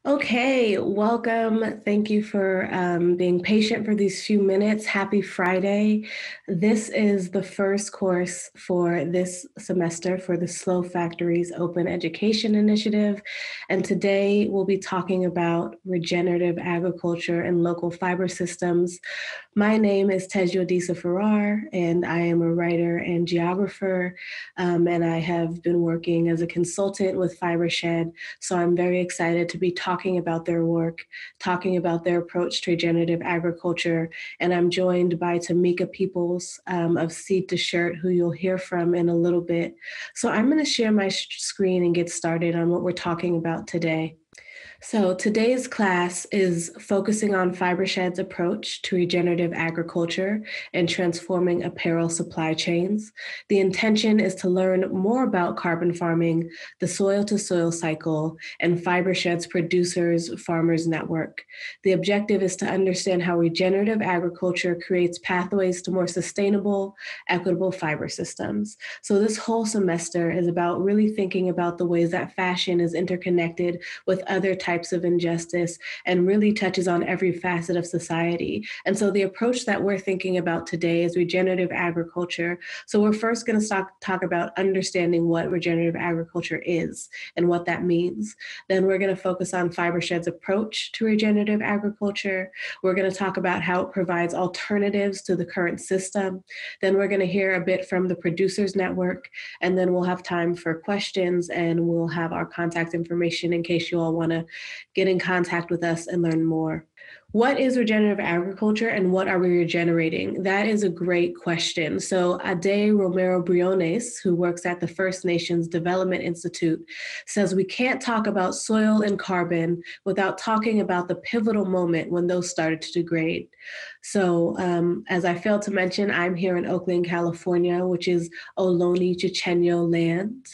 Okay, welcome. Thank you for being patient for these few minutes. Happy Friday. This is the first course for this semester for the Slow Factories Open Education Initiative. And today we'll be talking about regenerative agriculture and local fiber systems. My name is Teju Adisa-Farrar, and I am a writer and geographer, and I have been working as a consultant with Fibershed. So I'm very excited to be talking about their work, talking about their approach to regenerative agriculture. And I'm joined by Tamika Peoples of Seed to Shirt, who you'll hear from in a little bit. So I'm going to share my screen and get started on what we're talking about today. So today's class is focusing on Fibershed's approach to regenerative agriculture and transforming apparel supply chains. The intention is to learn more about carbon farming, the soil-to-soil cycle, and Fibershed's producers farmers network. The objective is to understand how regenerative agriculture creates pathways to more sustainable, equitable fiber systems. So this whole semester is about really thinking about the ways that fashion is interconnected with other types of injustice and really touches on every facet of society. And so the approach that we're thinking about today is regenerative agriculture. So we're first going to talk about understanding what regenerative agriculture is and what that means. Then we're going to focus on Fibershed's approach to regenerative agriculture. We're going to talk about how it provides alternatives to the current system. Then we're going to hear a bit from the Producers Network, and then we'll have time for questions, and we'll have our contact information in case you all want to get in contact with us and learn more. What is regenerative agriculture and what are we regenerating? That is a great question. So Ade Romero Briones, who works at the First Nations Development Institute, says we can't talk about soil and carbon without talking about the pivotal moment when those started to degrade. So as I failed to mention, I'm here in Oakland, California, which is Ohlone Chochenyo land.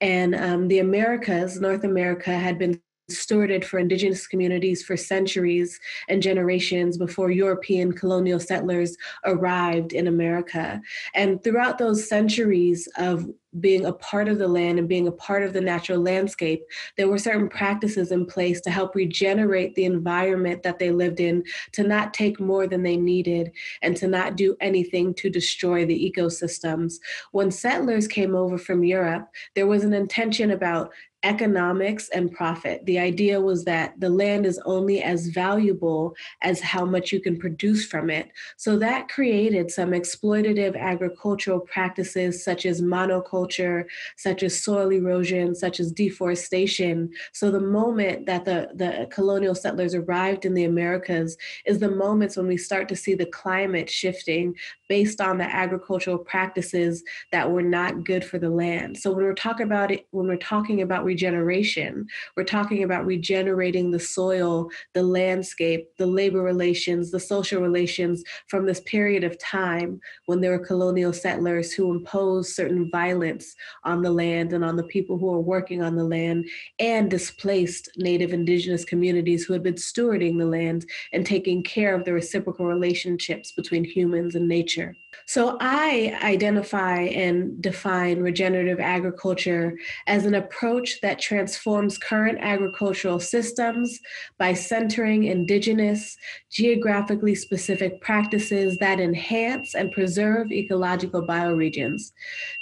And the Americas, North America, had been stewarded for indigenous communities for centuries and generations before European colonial settlers arrived in America. And throughout those centuries of being a part of the land and being a part of the natural landscape, there were certain practices in place to help regenerate the environment that they lived in, to not take more than they needed, and to not do anything to destroy the ecosystems. When settlers came over from Europe, there was an intention about economics and profit. The idea was that the land is only as valuable as how much you can produce from it. So that created some exploitative agricultural practices such as monoculture, such as soil erosion, such as deforestation. So the moment that the colonial settlers arrived in the Americas is the moments when we start to see the climate shifting based on the agricultural practices that were not good for the land. So when we're talking about regeneration, we're talking about regenerating the soil, the landscape, the labor relations, the social relations from this period of time when there were colonial settlers who imposed certain violence on the land and on the people who were working on the land, and displaced Native Indigenous communities who had been stewarding the land and taking care of the reciprocal relationships between humans and nature. So I identify and define regenerative agriculture as an approach that transforms current agricultural systems by centering indigenous, geographically specific practices that enhance and preserve ecological bioregions.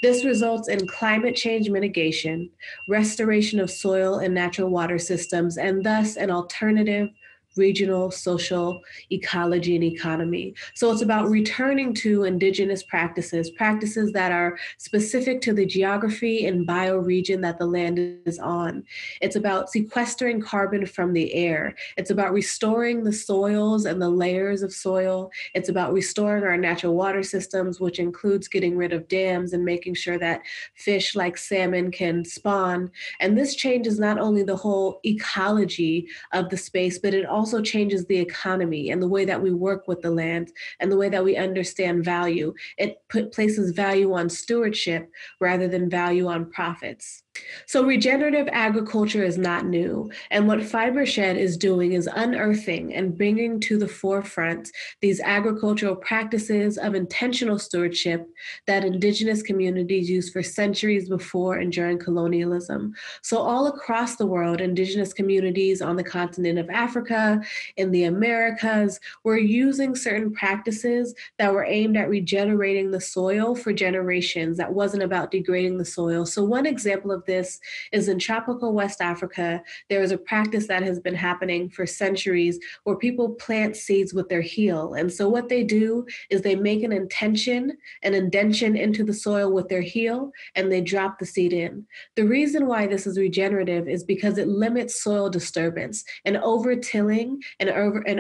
This results in climate change mitigation, restoration of soil and natural water systems, and thus an alternative regional, social, ecology, and economy. So it's about returning to indigenous practices, practices that are specific to the geography and bioregion that the land is on. It's about sequestering carbon from the air. It's about restoring the soils and the layers of soil. It's about restoring our natural water systems, which includes getting rid of dams and making sure that fish like salmon can spawn. And this changes not only the whole ecology of the space, but it also changes the economy and the way that we work with the land and the way that we understand value. It places value on stewardship rather than value on profits. So regenerative agriculture is not new. And what Fibershed is doing is unearthing and bringing to the forefront these agricultural practices of intentional stewardship that indigenous communities used for centuries before and during colonialism. So all across the world, indigenous communities on the continent of Africa, in the Americas, were using certain practices that were aimed at regenerating the soil for generations. That wasn't about degrading the soil. So one example of this is in tropical West Africa. There is a practice that has been happening for centuries where people plant seeds with their heel. And so what they do is they make an indention into the soil with their heel, and they drop the seed in. The reason why this is regenerative is because it limits soil disturbance. And over-tilling and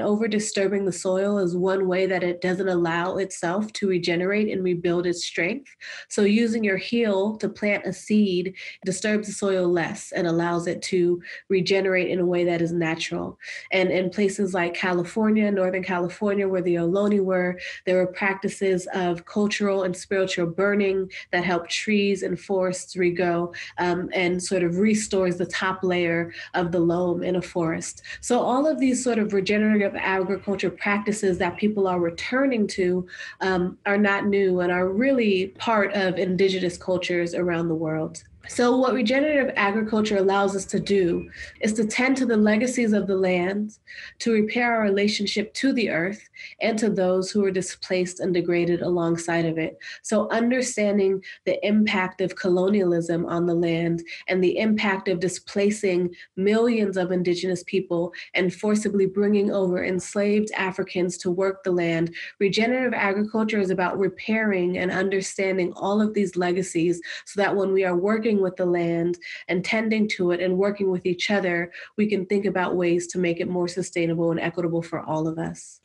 over-disturbing the soil is one way that it doesn't allow itself to regenerate and rebuild its strength. So using your heel to plant a seed disturbs the soil less and allows it to regenerate in a way that is natural. And in places like California, Northern California, where the Ohlone were, there were practices of cultural and spiritual burning that help trees and forests regrow and sort of restores the top layer of the loam in a forest. So all of these sort of regenerative agriculture practices that people are returning to are not new and are really part of indigenous cultures around the world. So what regenerative agriculture allows us to do is to tend to the legacies of the land, to repair our relationship to the earth, and to those who are displaced and degraded alongside of it. So understanding the impact of colonialism on the land and the impact of displacing millions of indigenous people and forcibly bringing over enslaved Africans to work the land, regenerative agriculture is about repairing and understanding all of these legacies so that when we are working with the land and tending to it and working with each other, we can think about ways to make it more sustainable and equitable for all of us.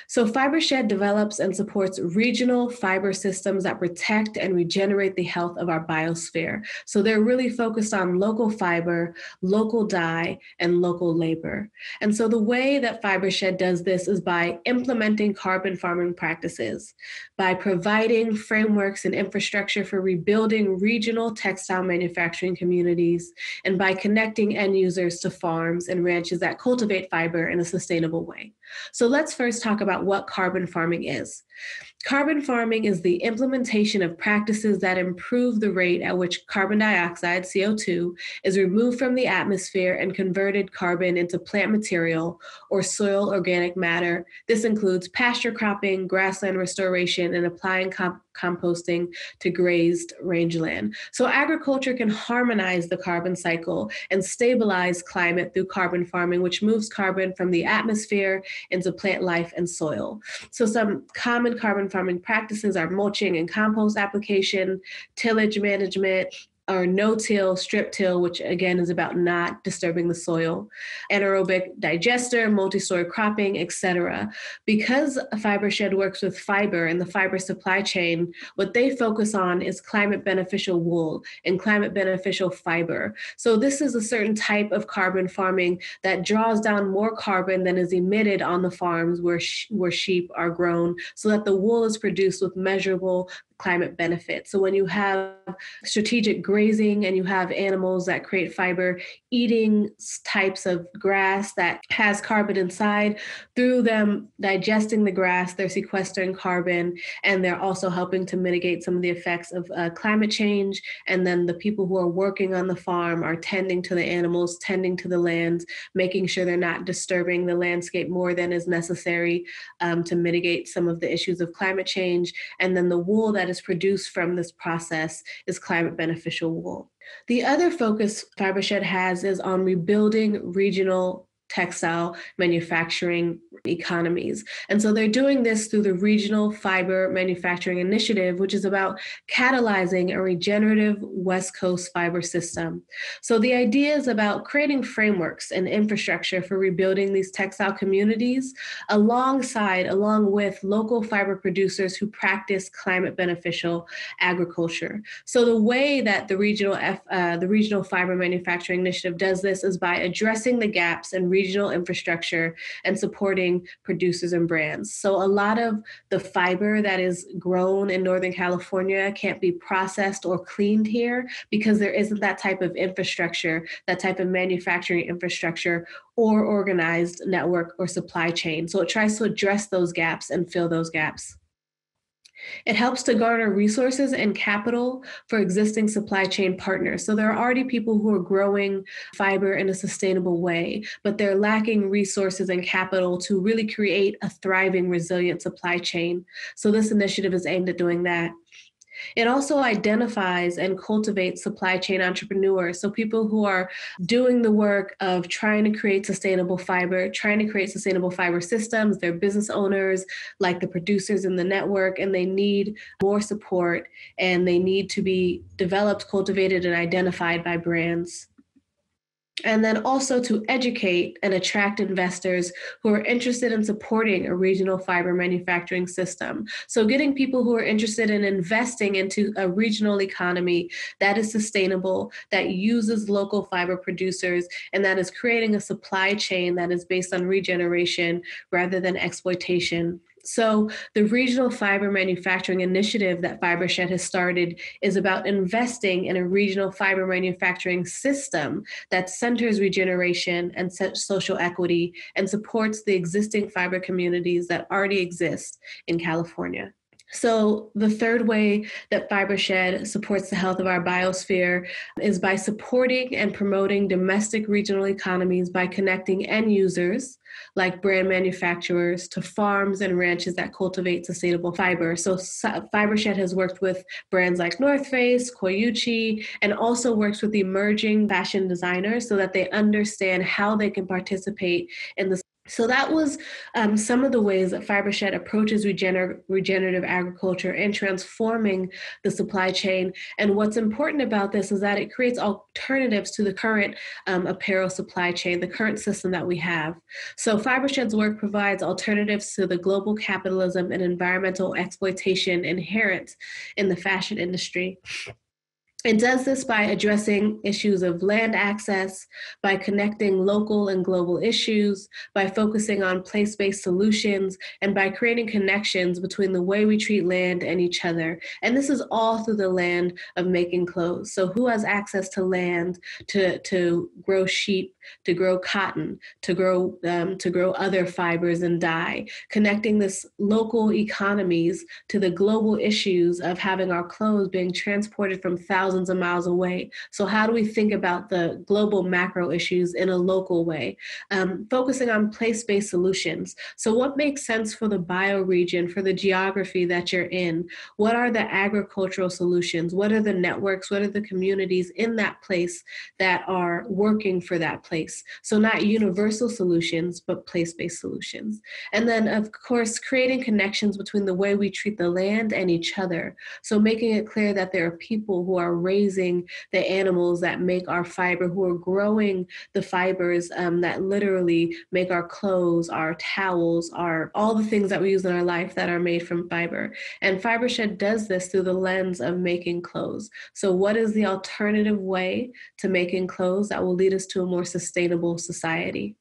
So Fibershed develops and supports regional fiber systems that protect and regenerate the health of our biosphere. So they're really focused on local fiber, local dye, and local labor. And so the way that Fibershed does this is by implementing carbon farming practices, by providing frameworks and infrastructure for rebuilding regional textile manufacturing communities, and by connecting end users to farms and ranches that cultivate fiber in a sustainable way. So let's first talk about what carbon farming is. Carbon farming is the implementation of practices that improve the rate at which carbon dioxide, CO2, is removed from the atmosphere and converted carbon into plant material or soil organic matter. This includes pasture cropping, grassland restoration, and applying composting to grazed rangeland. So agriculture can harmonize the carbon cycle and stabilize climate through carbon farming, which moves carbon from the atmosphere into plant life and soil. So some common carbon farming practices are mulching and compost application, tillage management, or no-till, strip-till, which again is about not disturbing the soil, anaerobic digester, multi-story cropping, etc. Because Fibershed works with fiber and the fiber supply chain, what they focus on is climate beneficial wool and climate beneficial fiber. So this is a certain type of carbon farming that draws down more carbon than is emitted on the farms where sheep are grown, so that the wool is produced with measurable climate benefit. So when you have strategic grazing and you have animals that create fiber eating types of grass that has carbon inside, through them digesting the grass, they're sequestering carbon, and they're also helping to mitigate some of the effects of climate change. And then the people who are working on the farm are tending to the animals, tending to the land, making sure they're not disturbing the landscape more than is necessary to mitigate some of the issues of climate change. And then the wool that is produced from this process is climate beneficial wool. The other focus Fibershed has is on rebuilding regional textile manufacturing economies. And so they're doing this through the Regional Fiber Manufacturing Initiative, which is about catalyzing a regenerative West Coast fiber system. So the idea is about creating frameworks and infrastructure for rebuilding these textile communities along with local fiber producers who practice climate beneficial agriculture. So the way that the Regional Fiber Manufacturing Initiative does this is by addressing the gaps and regional infrastructure and supporting producers and brands. So a lot of the fiber that is grown in Northern California can't be processed or cleaned here because there isn't that type of infrastructure, that type of manufacturing infrastructure or organized network or supply chain. So it tries to address those gaps and fill those gaps. It helps to garner resources and capital for existing supply chain partners. So there are already people who are growing fiber in a sustainable way, but they're lacking resources and capital to really create a thriving, resilient supply chain. So this initiative is aimed at doing that. It also identifies and cultivates supply chain entrepreneurs. So people who are doing the work of trying to create sustainable fiber, trying to create sustainable fiber systems. They're business owners like the producers in the network, and they need more support and they need to be developed, cultivated, and identified by brands. And then also to educate and attract investors who are interested in supporting a regional fiber manufacturing system. So getting people who are interested in investing into a regional economy that is sustainable, that uses local fiber producers, and that is creating a supply chain that is based on regeneration rather than exploitation. So the regional fiber manufacturing initiative that Fibershed has started is about investing in a regional fiber manufacturing system that centers regeneration and social equity and supports the existing fiber communities that already exist in California. So the third way that Fibershed supports the health of our biosphere is by supporting and promoting domestic regional economies by connecting end users like brand manufacturers to farms and ranches that cultivate sustainable fiber. So Fibershed has worked with brands like North Face, Koyuchi, and also works with emerging fashion designers so that they understand how they can participate in the. So that was some of the ways that Fibershed approaches regenerative agriculture and transforming the supply chain. And what's important about this is that it creates alternatives to the current apparel supply chain, the current system that we have. So Fibershed's work provides alternatives to the global capitalism and environmental exploitation inherent in the fashion industry. It does this by addressing issues of land access, by connecting local and global issues, by focusing on place-based solutions, and by creating connections between the way we treat land and each other. And this is all through the land of making clothes. So who has access to land to grow sheep, to grow cotton, to grow other fibers and dye, connecting this local economies to the global issues of having our clothes being transported from thousands of miles away. So how do we think about the global macro issues in a local way? Focusing on place-based solutions. So what makes sense for the bioregion, for the geography that you're in? What are the agricultural solutions? What are the networks? What are the communities in that place that are working for that place? So not universal solutions, but place-based solutions. And then, of course, creating connections between the way we treat the land and each other. So making it clear that there are people who are raising the animals that make our fiber, who are growing the fibers that literally make our clothes, our towels, all the things that we use in our life that are made from fiber. And Fibershed does this through the lens of making clothes. So what is the alternative way to making clothes that will lead us to a more sustainable society?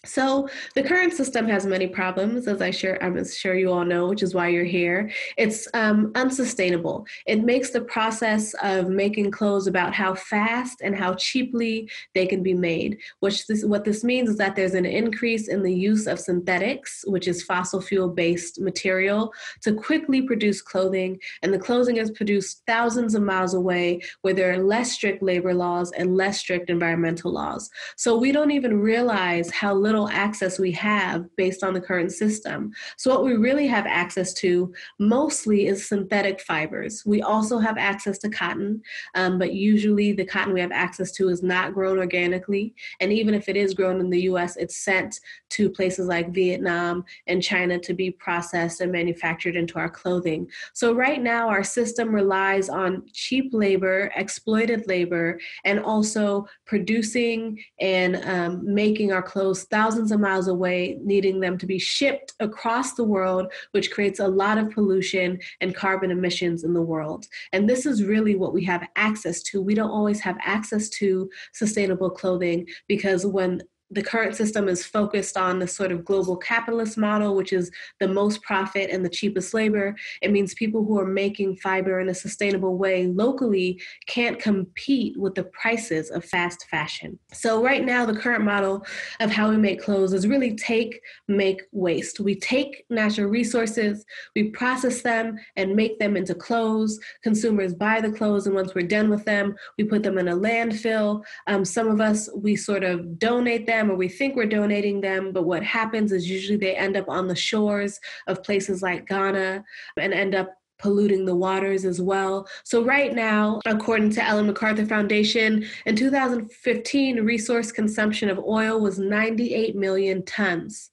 So the current system has many problems, as I'm sure you all know, which is why you're here. It's unsustainable. It makes the process of making clothes about how fast and how cheaply they can be made. What this means is that there's an increase in the use of synthetics, which is fossil fuel-based material, to quickly produce clothing. And the clothing is produced thousands of miles away, where there are less strict labor laws and less strict environmental laws. So we don't even realize how little access we have based on the current system. So what we really have access to mostly is synthetic fibers. We also have access to cotton, but usually the cotton we have access to is not grown organically. And even if it is grown in the US, it's sent to places like Vietnam and China to be processed and manufactured into our clothing. So right now our system relies on cheap labor, exploited labor, and also producing and making our clothes thousands of miles away, needing them to be shipped across the world, which creates a lot of pollution and carbon emissions in the world. And this is really what we have access to. We don't always have access to sustainable clothing because when the current system is focused on the sort of global capitalist model, which is the most profit and the cheapest labor. It means people who are making fiber in a sustainable way locally can't compete with the prices of fast fashion. So right now, the current model of how we make clothes is really take, make, waste. We take natural resources, we process them and make them into clothes. Consumers buy the clothes, and once we're done with them, we put them in a landfill. Some of us, we sort of donate them, or we think we're donating them, but what happens is usually they end up on the shores of places like Ghana and end up polluting the waters as well. So right now, according to Ellen MacArthur Foundation, in 2015, resource consumption of oil was 98 million tons.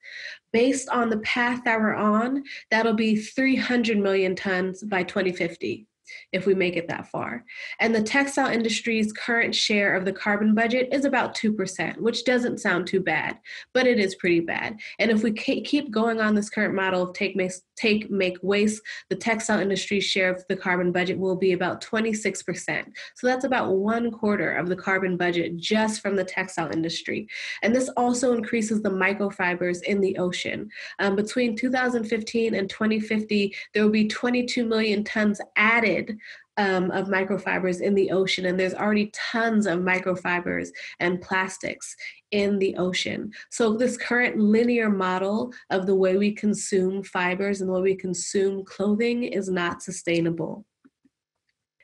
Based on the path that we're on, that'll be 300 million tons by 2050. If we make it that far. And the textile industry's current share of the carbon budget is about 2%, which doesn't sound too bad, but it is pretty bad. And if we keep going on this current model of take, make, waste, the textile industry's share of the carbon budget will be about 26%. So that's about 1/4 of the carbon budget just from the textile industry. And this also increases the microfibers in the ocean. Between 2015 and 2050, there will be 22 million tons added of microfibers in the ocean, and there's already tons of microfibers and plastics in the ocean. So this current linear model of the way we consume fibers and the way we consume clothing is not sustainable.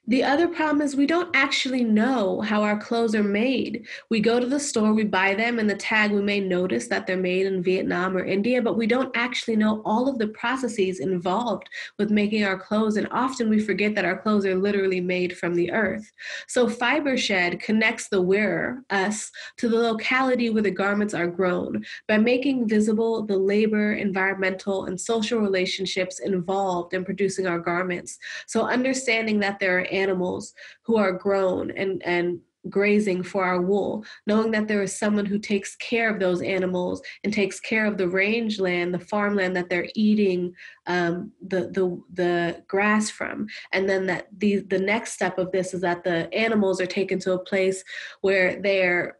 The other problem is we don't actually know how our clothes are made. We go to the store, we buy them, and the tag, we may notice that they're made in Vietnam or India, but we don't actually know all of the processes involved with making our clothes, and often we forget that our clothes are literally made from the earth. So Fibershed connects the wearer, us, to the locality where the garments are grown by making visible the labor, environmental, and social relationships involved in producing our garments. So understanding that there are animals who are grown and grazing for our wool, knowing that there is someone who takes care of those animals and takes care of the rangeland, the farmland that they're eating the grass from. And then that the next step of this is that the animals are taken to a place where their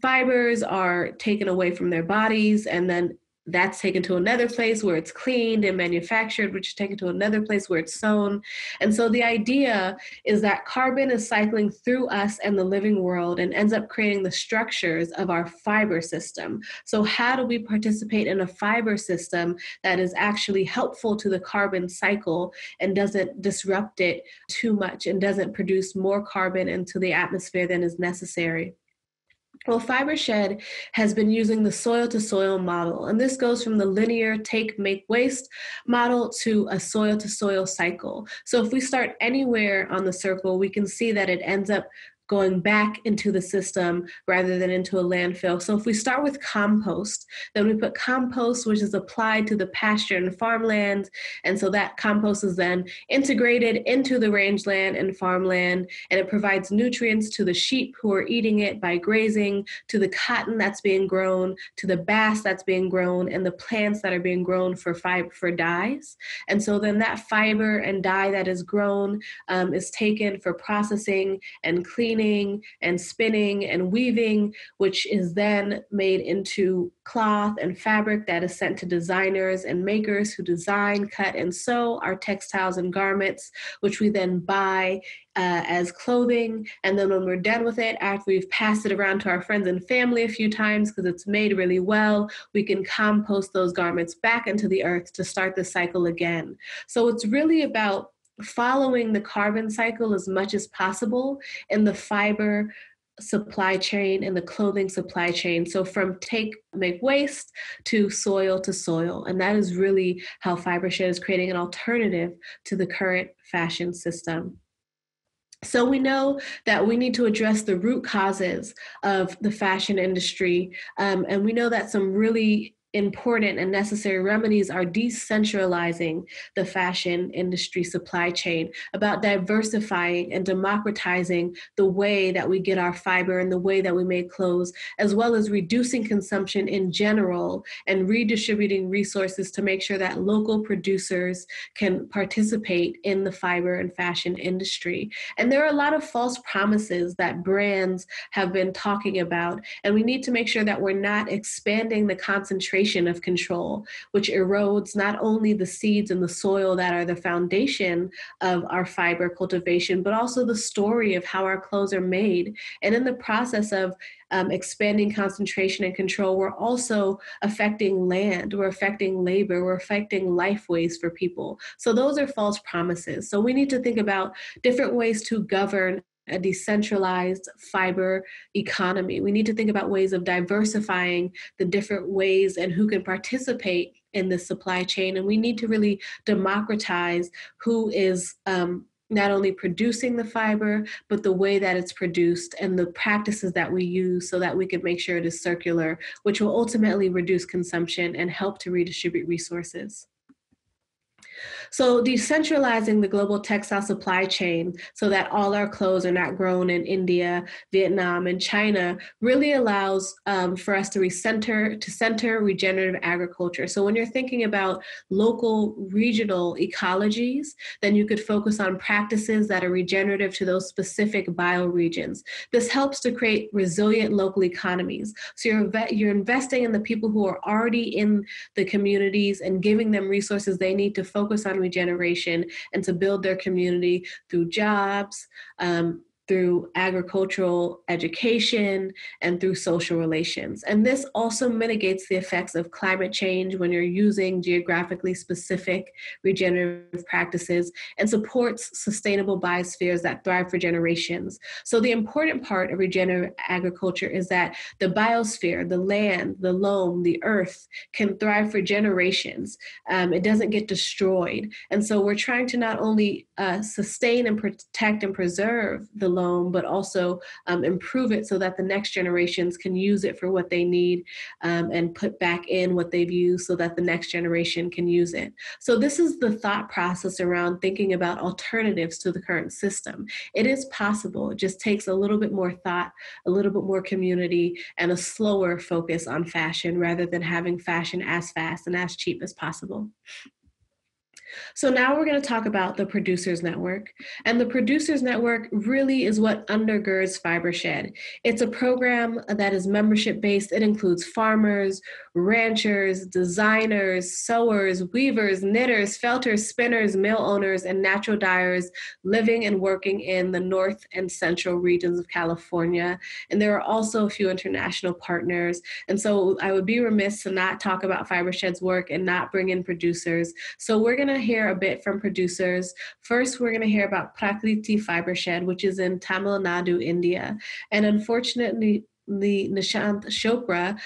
fibers are taken away from their bodies, and then that's taken to another place where it's cleaned and manufactured, which is taken to another place where it's sewn. And so the idea is that carbon is cycling through us and the living world and ends up creating the structures of our fiber system. So how do we participate in a fiber system that is actually helpful to the carbon cycle and doesn't disrupt it too much and doesn't produce more carbon into the atmosphere than is necessary? Well, Fibershed has been using the soil-to-soil model, and this goes from the linear take, make, waste model to a soil-to-soil cycle. So if we start anywhere on the circle, we can see that it ends up going back into the system rather than into a landfill. So if we start with compost, then we put compost, which is applied to the pasture and farmland. And so that compost is then integrated into the rangeland and farmland, and it provides nutrients to the sheep who are eating it by grazing, to the cotton that's being grown, to the bass that's being grown, and the plants that are being grown for dyes. And so then that fiber and dye that is grown is taken for processing and cleaning and spinning and weaving, which is then made into cloth and fabric that is sent to designers and makers who design, cut, and sew our textiles and garments, which we then buy as clothing. And then when we're done with it, after we've passed it around to our friends and family a few times because it's made really well, we can compost those garments back into the earth to start the cycle again. So it's really about following the carbon cycle as much as possible in the fiber supply chain and the clothing supply chain. So from take, make, waste to soil. And that is really how Fibershed is creating an alternative to the current fashion system. So we know that we need to address the root causes of the fashion industry. And we know that some really important and necessary remedies are decentralizing the fashion industry supply chain, about diversifying and democratizing the way that we get our fiber and the way that we make clothes, as well as reducing consumption in general and redistributing resources to make sure that local producers can participate in the fiber and fashion industry. And there are a lot of false promises that brands have been talking about, and we need to make sure that we're not expanding the concentration of control, which erodes not only the seeds in the soil that are the foundation of our fiber cultivation, but also the story of how our clothes are made. And in the process of expanding concentration and control, we're also affecting land, we're affecting labor, we're affecting lifeways for people. So those are false promises. So we need to think about different ways to govern a decentralized fiber economy. We need to think about ways of diversifying the different ways and who can participate in the supply chain. And we need to really democratize who is not only producing the fiber, but the way that it's produced and the practices that we use so that we can make sure it is circular, which will ultimately reduce consumption and help to redistribute resources. So decentralizing the global textile supply chain so that all our clothes are not grown in India, Vietnam, and China really allows for us to center regenerative agriculture. So when you're thinking about local regional ecologies, then you could focus on practices that are regenerative to those specific bioregions. This helps to create resilient local economies. So you're investing in the people who are already in the communities and giving them resources they need to focus on regeneration and to build their community through jobs, through agricultural education, and through social relations. And this also mitigates the effects of climate change when you're using geographically specific regenerative practices, and supports sustainable biospheres that thrive for generations. So the important part of regenerative agriculture is that the biosphere, the land, the loam, the earth can thrive for generations. It doesn't get destroyed. And so we're trying to not only sustain and protect and preserve the loam, but also improve it so that the next generations can use it for what they need and put back in what they've used so that the next generation can use it. So this is the thought process around thinking about alternatives to the current system. It is possible. It just takes a little bit more thought, a little bit more community, and a slower focus on fashion rather than having fashion as fast and as cheap as possible. So now we're going to talk about the Producers Network. And the Producers Network really is what undergirds Fibershed. It's a program that is membership-based. It includes farmers, ranchers, designers, sewers, weavers, knitters, felters, spinners, mill owners, and natural dyers living and working in the north and central regions of California. And there are also a few international partners. And so I would be remiss to not talk about Fibershed's work and not bring in producers. So we're going to hear a bit from producers. First, we're going to hear about Prakriti Fibershed, which is in Tamil Nadu, India. And unfortunately, Nishant Chopra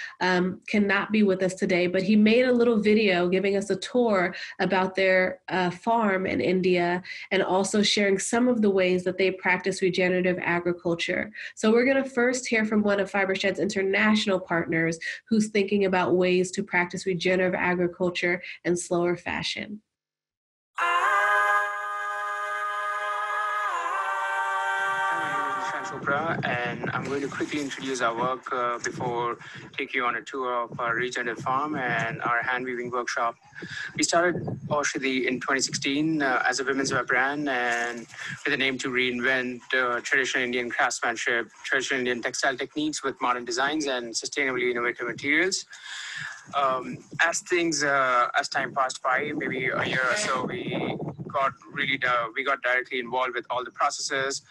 cannot be with us today, but he made a little video giving us a tour about their farm in India and also sharing some of the ways that they practice regenerative agriculture. So we're going to first hear from one of Fibershed's international partners who's thinking about ways to practice regenerative agriculture in slower fashion. And I'm going to quickly introduce our work before taking you on a tour of our regenerative farm and our hand weaving workshop. We started Aushadhi in 2016 as a women's wear brand and with an aim to reinvent traditional Indian craftsmanship, traditional Indian textile techniques with modern designs and sustainably innovative materials. As time passed by, maybe a year or so, we got directly involved with all the processes,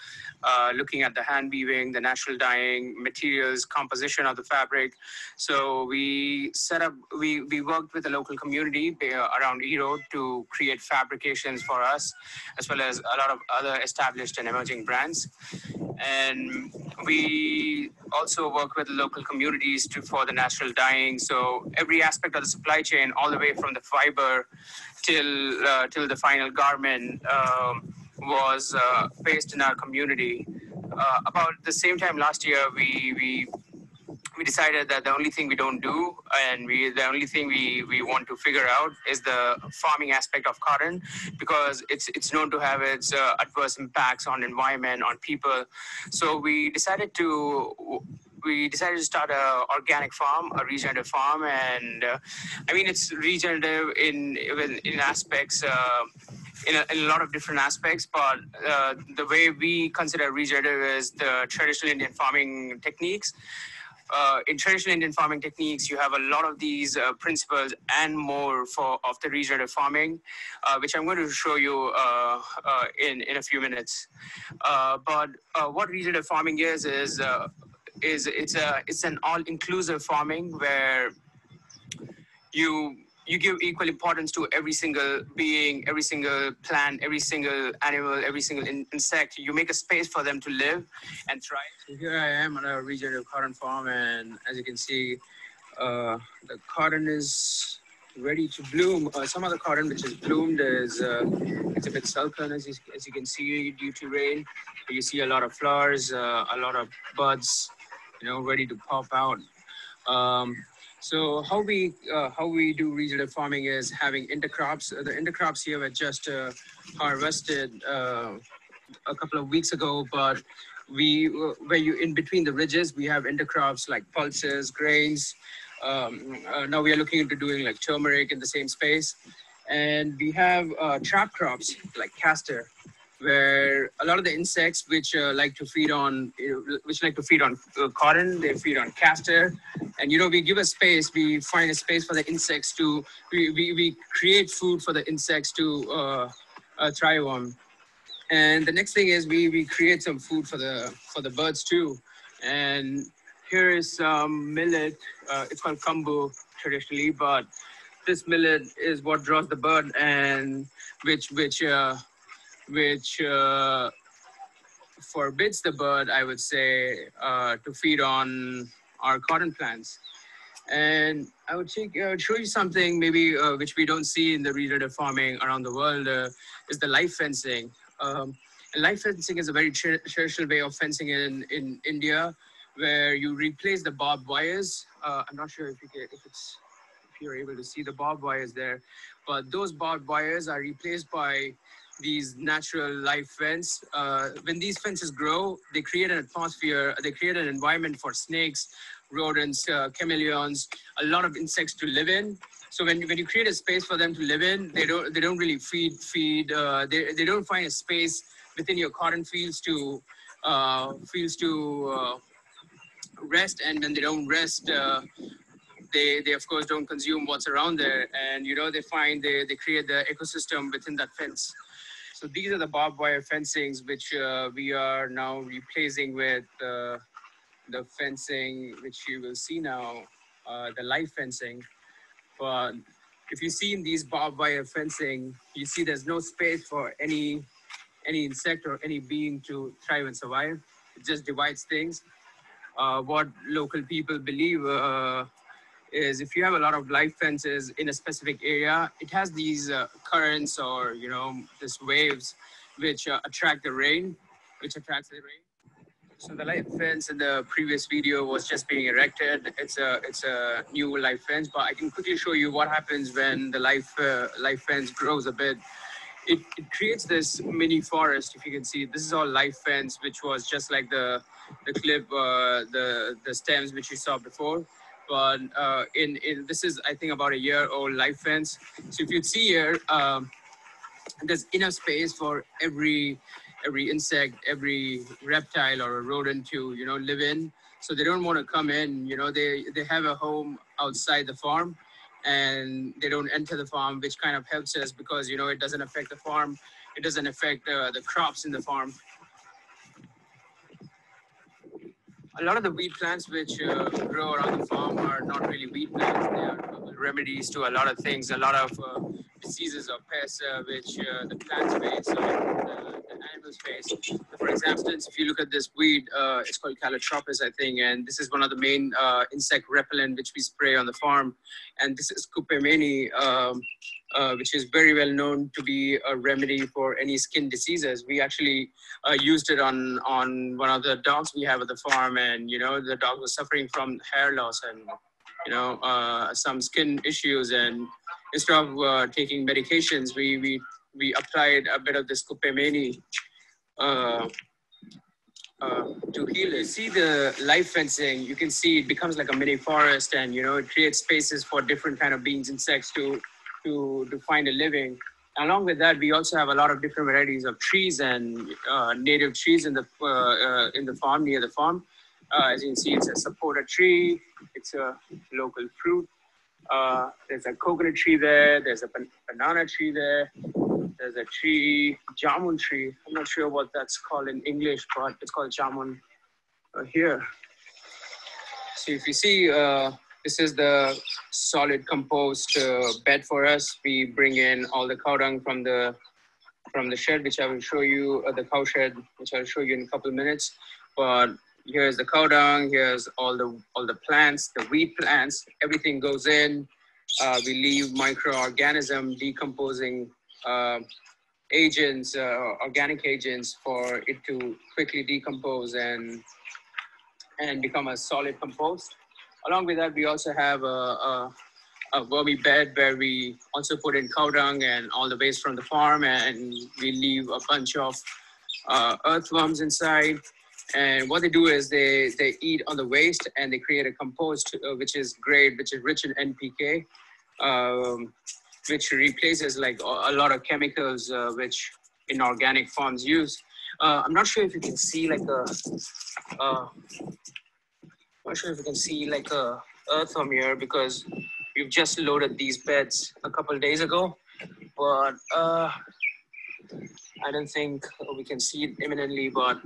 looking at the hand weaving, the natural dyeing, materials, composition of the fabric. So we worked with the local community around Erode to create fabrications for us, as well as a lot of other established and emerging brands. And we also work with local communities for the natural dyeing. So every aspect of the supply chain, all the way from the fiber till the final garment, was based in our community. About the same time last year, we we decided that the only thing we don't do and the only thing we want to figure out is the farming aspect of cotton, because it's known to have its adverse impacts on environment, on people. So we decided to start a organic farm, a regenerative farm, and I mean it's regenerative in aspects. In a lot of different aspects, but the way we consider regenerative is the traditional Indian farming techniques. In traditional Indian farming techniques, you have a lot of these principles and more of the regenerative farming, which I'm going to show you in a few minutes. But what regenerative farming is it's an all-inclusive farming where you give equal importance to every single being, every single plant, every single animal, every single insect. You make a space for them to live and thrive. So here I am on a regenerative cotton farm, and as you can see, the cotton is ready to bloom. Some of the cotton which is bloomed is it's a bit sunken, as you can see, due to rain. You see a lot of flowers, a lot of buds, ready to pop out. So how we do regenerative farming is having intercrops. The intercrops here were just harvested a couple of weeks ago, but where you in between the ridges, we have intercrops like pulses, grains. Now we are looking into doing like turmeric in the same space, and we have trap crops like castor, where a lot of the insects which like to feed on cotton, they feed on castor, and we give a space. We find a space for the insects to we create food for the insects to thrive on. And the next thing is we create some food for the birds too. And here is some millet. It's called kambu traditionally, but this millet is what draws the bird, and which forbids the bird, I would say, to feed on our cotton plants. And I would show you something maybe which we don't see in the regenerative farming around the world, is the live fencing. Live fencing is a very traditional way of fencing in India, where you replace the barbed wires. I'm not sure if you're able to see the barbed wires there, but those barbed wires are replaced by these natural live fence. When these fences grow, they create an atmosphere, they create an environment for snakes, rodents, chameleons, a lot of insects to live in. So when you create a space for them to live in, they don't really feed. They don't find a space within your cotton fields to rest, and when they don't rest, they of course don't consume what's around there, and they create the ecosystem within that fence. So these are the barbed wire fencings which we are now replacing with the fencing which you will see now, the live fencing. But if you see in these barbed wire fencing, you see there's no space for any insect or any being to thrive and survive. It just divides things. What local people believe is if you have a lot of live fences in a specific area, it has these currents or these waves which attract the rain, which attracts the rain. So the live fence in the previous video was just being erected. It's a new live fence, but I can quickly show you what happens when the live fence grows a bit. It creates this mini forest. If you can see, this is all live fence, which was just like the clip, the stems which you saw before. But this is, I think, about a year-old live fence. So if you see here, there's enough space for every insect, every reptile or a rodent to live in. So they don't want to come in. They have a home outside the farm, and they don't enter the farm, which kind of helps us because it doesn't affect the farm. It doesn't affect the crops in the farm. A lot of the weed plants which grow around the farm are not really weed plants. They are remedies to a lot of things, a lot of diseases or pests which the plants face or the animals face. For example, if you look at this weed, it's called Calotropis, I think, and this is one of the main insect repellent which we spray on the farm. And this is Cupemani, which is very well known to be a remedy for any skin diseases. We actually used it on one of the dogs we have at the farm, and the dog was suffering from hair loss and some skin issues. And instead of taking medications, we applied a bit of this Cupemani to heal it. See the live fencing, you can see it becomes like a mini forest, and it creates spaces for different kind of beings, insects to find a living. Along with that, we also have a lot of different varieties of trees and native trees in the farm, near the farm. As you can see, it's a sapota tree, it's a local fruit. There's a coconut tree there, there's a banana tree there. There's a tree, jamun tree. I'm not sure what that's called in English, but it's called jamun here. So if you see, this is the solid compost bed for us. We bring in all the cow dung from the shed, which I will show you, the cow shed, which I'll show you in a couple of minutes. But here's the cow dung. Here's all the plants, the wheat plants. Everything goes in. We leave microorganism decomposing agents, organic agents, for it to quickly decompose and become a solid compost. Along with that, we also have a vermi bed where we also put in cow dung and all the waste from the farm, and we leave a bunch of earthworms inside. And what they do is they eat on the waste and they create a compost which is great, which is rich in NPK. Which replaces like a lot of chemicals which inorganic farms use. I'm not sure if you can see like a earthworm here, because we've just loaded these beds a couple of days ago, but I don't think we can see it imminently, but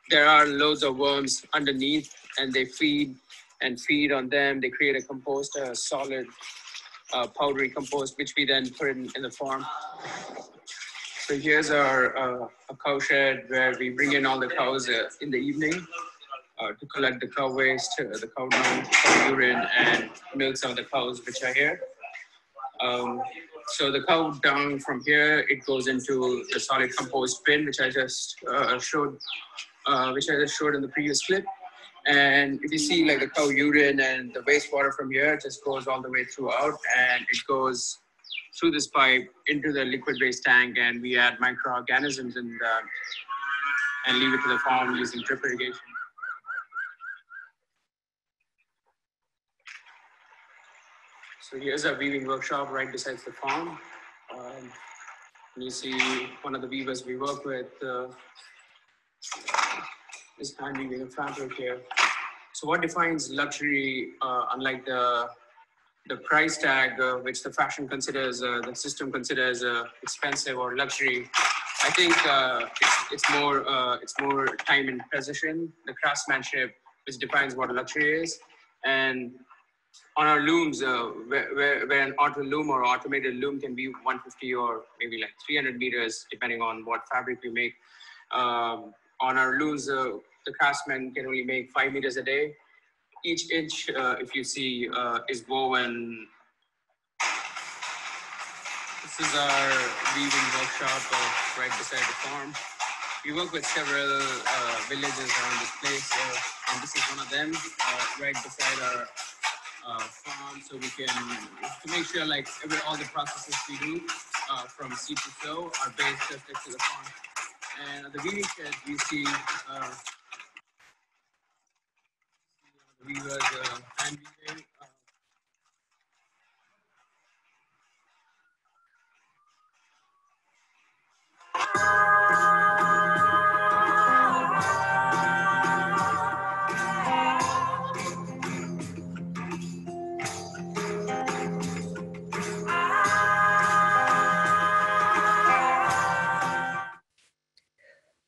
there are loads of worms underneath, and they feed on them. They create a compost, a solid powdery compost, which we then put in the farm. So here's our a cow shed where we bring in all the cows in the evening to collect the cow waste, the cow dung, cow urine, and milk some of the cows which are here. So the cow dung from here, it goes into the solid compost bin, which I just showed in the previous clip. And if you see like the cow urine and the wastewater from here, it just goes all the way throughout, and it goes through this pipe into the liquid waste tank, and we add microorganisms and leave it to the farm using drip irrigation. So here's our weaving workshop right beside the farm. And you see one of the weavers we work with is hand weaving a fabric here. So what defines luxury, unlike the price tag, which the fashion considers, the system considers expensive or luxury? I think it's more time and precision, the craftsmanship, which defines what luxury is. And on our looms, where an auto loom or automated loom can be 150 or maybe like 300 meters, depending on what fabric we make. On our looms, the craftsman can only make 5 meters a day. Each inch, if you see, is woven. This is our weaving workshop right beside the farm. We work with several villages around this place, and this is one of them right beside our farm. So we can, to make sure like all the processes we do from seed to sow are based just next to the farm. And at the weaving shed, we see the weavers hand weaving.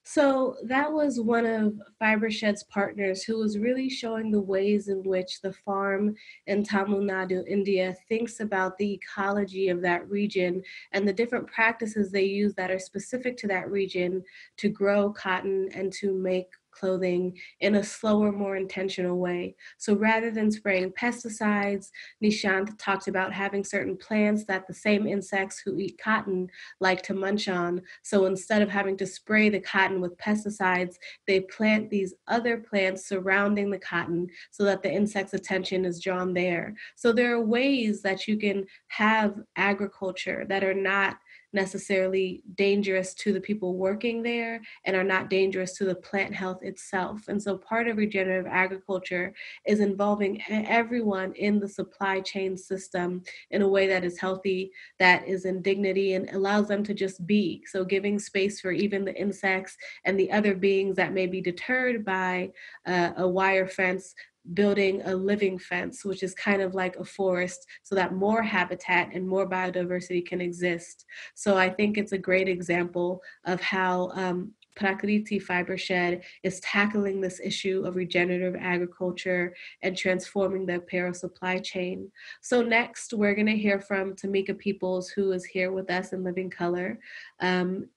So that was one of Fibershed's partners who was really showing the ways in which the farm in Tamil Nadu, India, thinks about the ecology of that region and the different practices they use that are specific to that region to grow cotton and to make clothing in a slower, more intentional way. So rather than spraying pesticides, Nishant talked about having certain plants that the same insects who eat cotton like to munch on. So instead of having to spray the cotton with pesticides, they plant these other plants surrounding the cotton so that the insect's attention is drawn there. So there are ways that you can have agriculture that are not necessarily dangerous to the people working there and are not dangerous to the plant health itself. And so part of regenerative agriculture is involving everyone in the supply chain system in a way that is healthy, that is in dignity, and allows them to just be. So giving space for even the insects and the other beings that may be deterred by a wire fence, building a living fence, which is kind of like a forest, so that more habitat and more biodiversity can exist. So I think it's a great example of how Prakriti Fibershed is tackling this issue of regenerative agriculture and transforming the apparel supply chain. So next, we're going to hear from Tamika Peoples, who is here with us in Living Color.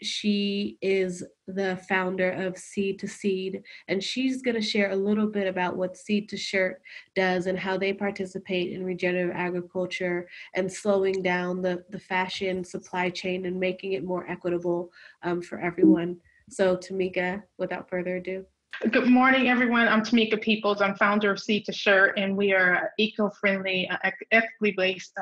She is the founder of Seed to Seed, and she's going to share a little bit about what Seed to Shirt does and how they participate in regenerative agriculture and slowing down the fashion supply chain and making it more equitable for everyone. So Tamika, without further ado. Good morning, everyone. I'm Tamika Peoples. I'm founder of Seed to Shirt, and we are an eco-friendly, ethically based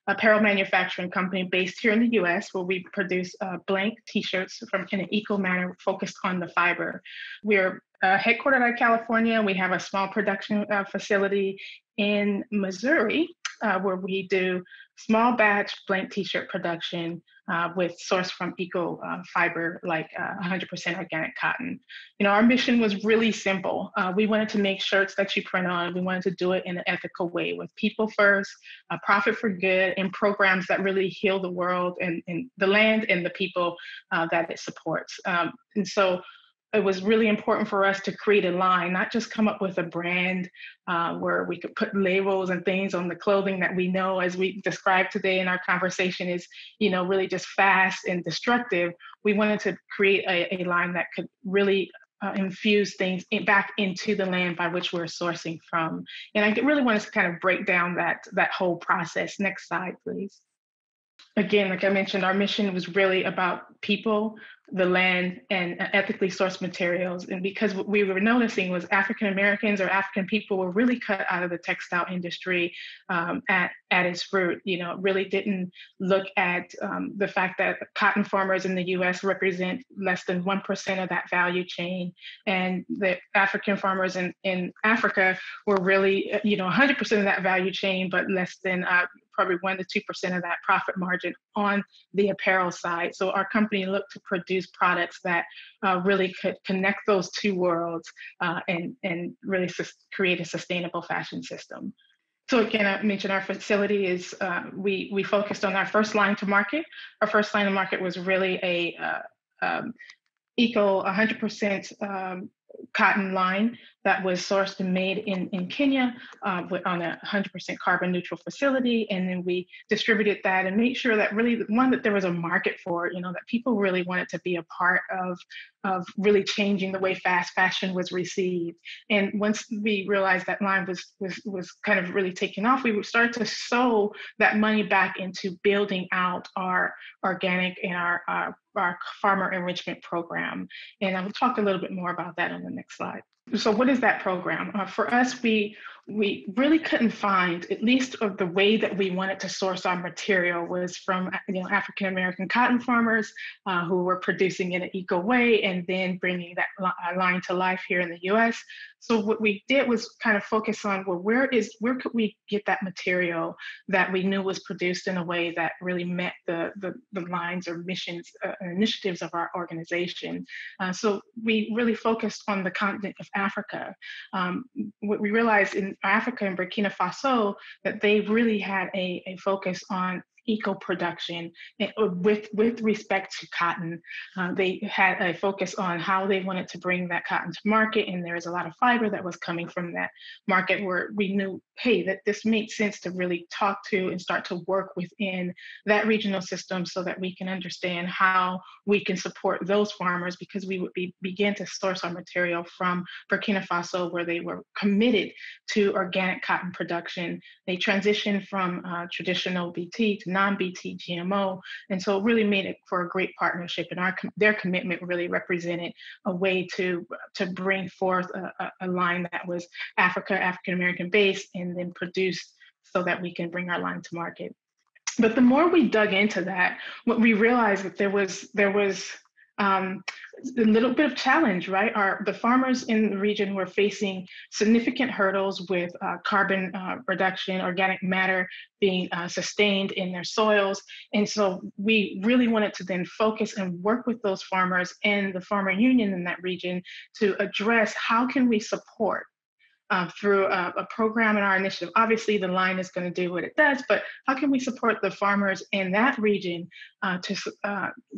apparel manufacturing company based here in the U.S., where we produce blank T-shirts in an eco manner focused on the fiber. We're headquartered out of California. We have a small production facility in Missouri, where we do small batch blank T-shirt production with source from eco fiber, like 100% organic cotton. You know, our mission was really simple. We wanted to make shirts that you print on. We wanted to do it in an ethical way with people first, profit for good, and programs that really heal the world and the land and the people that it supports. And so it was really important for us to create a line, not just come up with a brand where we could put labels and things on the clothing that we know, as we described today in our conversation, is, you know, really just fast and destructive. We wanted to create a line that could really infuse things back into the land by which we're sourcing from. And I really wanted to kind of break down that whole process. Next slide, please. Again, like I mentioned, our mission was really about people, the land, and ethically sourced materials. And because what we were noticing was African Americans or African people were really cut out of the textile industry at its root. You know, really didn't look at the fact that cotton farmers in the US represent less than 1% of that value chain. And the African farmers in Africa were really, 100% of that value chain, but less than probably 1% to 2% of that profit margin on the apparel side. So our company looked to produce products that really could connect those two worlds and really create a sustainable fashion system. So again, I mentioned our facility is, we focused on our first line to market. Our first line to market was really a eco 100% cotton line that was sourced and made in Kenya on a 100% carbon neutral facility. And then we distributed that and made sure that really, one, that there was a market for it, that people really wanted to be a part of really changing the way fast fashion was received. And once we realized that line was kind of really taking off, we would start to sow that money back into building out our organic and our farmer enrichment program. And I will talk a little bit more about that on the next slide. So what is that program? For us, we really couldn't find, at least of the way that we wanted to source our material was from African-American cotton farmers who were producing in an eco way and then bringing that line to life here in the US. So what we did was kind of focus on, well, where could we get that material that we knew was produced in a way that really met the lines or missions initiatives of our organization. So we really focused on the continent of Africa. What we realized in Africa and Burkina Faso, that they really had a focus on eco-production with respect to cotton. They had a focus on how they wanted to bring that cotton to market, and there is a lot of fiber that was coming from that market where we knew, hey, that this made sense to really talk to and start to work within that regional system so that we can understand how we can support those farmers, because we would begin to source our material from Burkina Faso, where they were committed to organic cotton production. They transitioned from traditional BT to non-BT GMO, and so it really made it for a great partnership. And their commitment really represented a way to bring forth a line that was African American based, and then produced so that we can bring our line to market. But the more we dug into that, what we realized that there was a little bit of challenge, right? The farmers in the region were facing significant hurdles with carbon reduction, organic matter being sustained in their soils. And so we really wanted to then focus and work with those farmers and the farmer union in that region to address how can we support through a program in our initiative. Obviously, the line is going to do what it does, but how can we support the farmers in that region to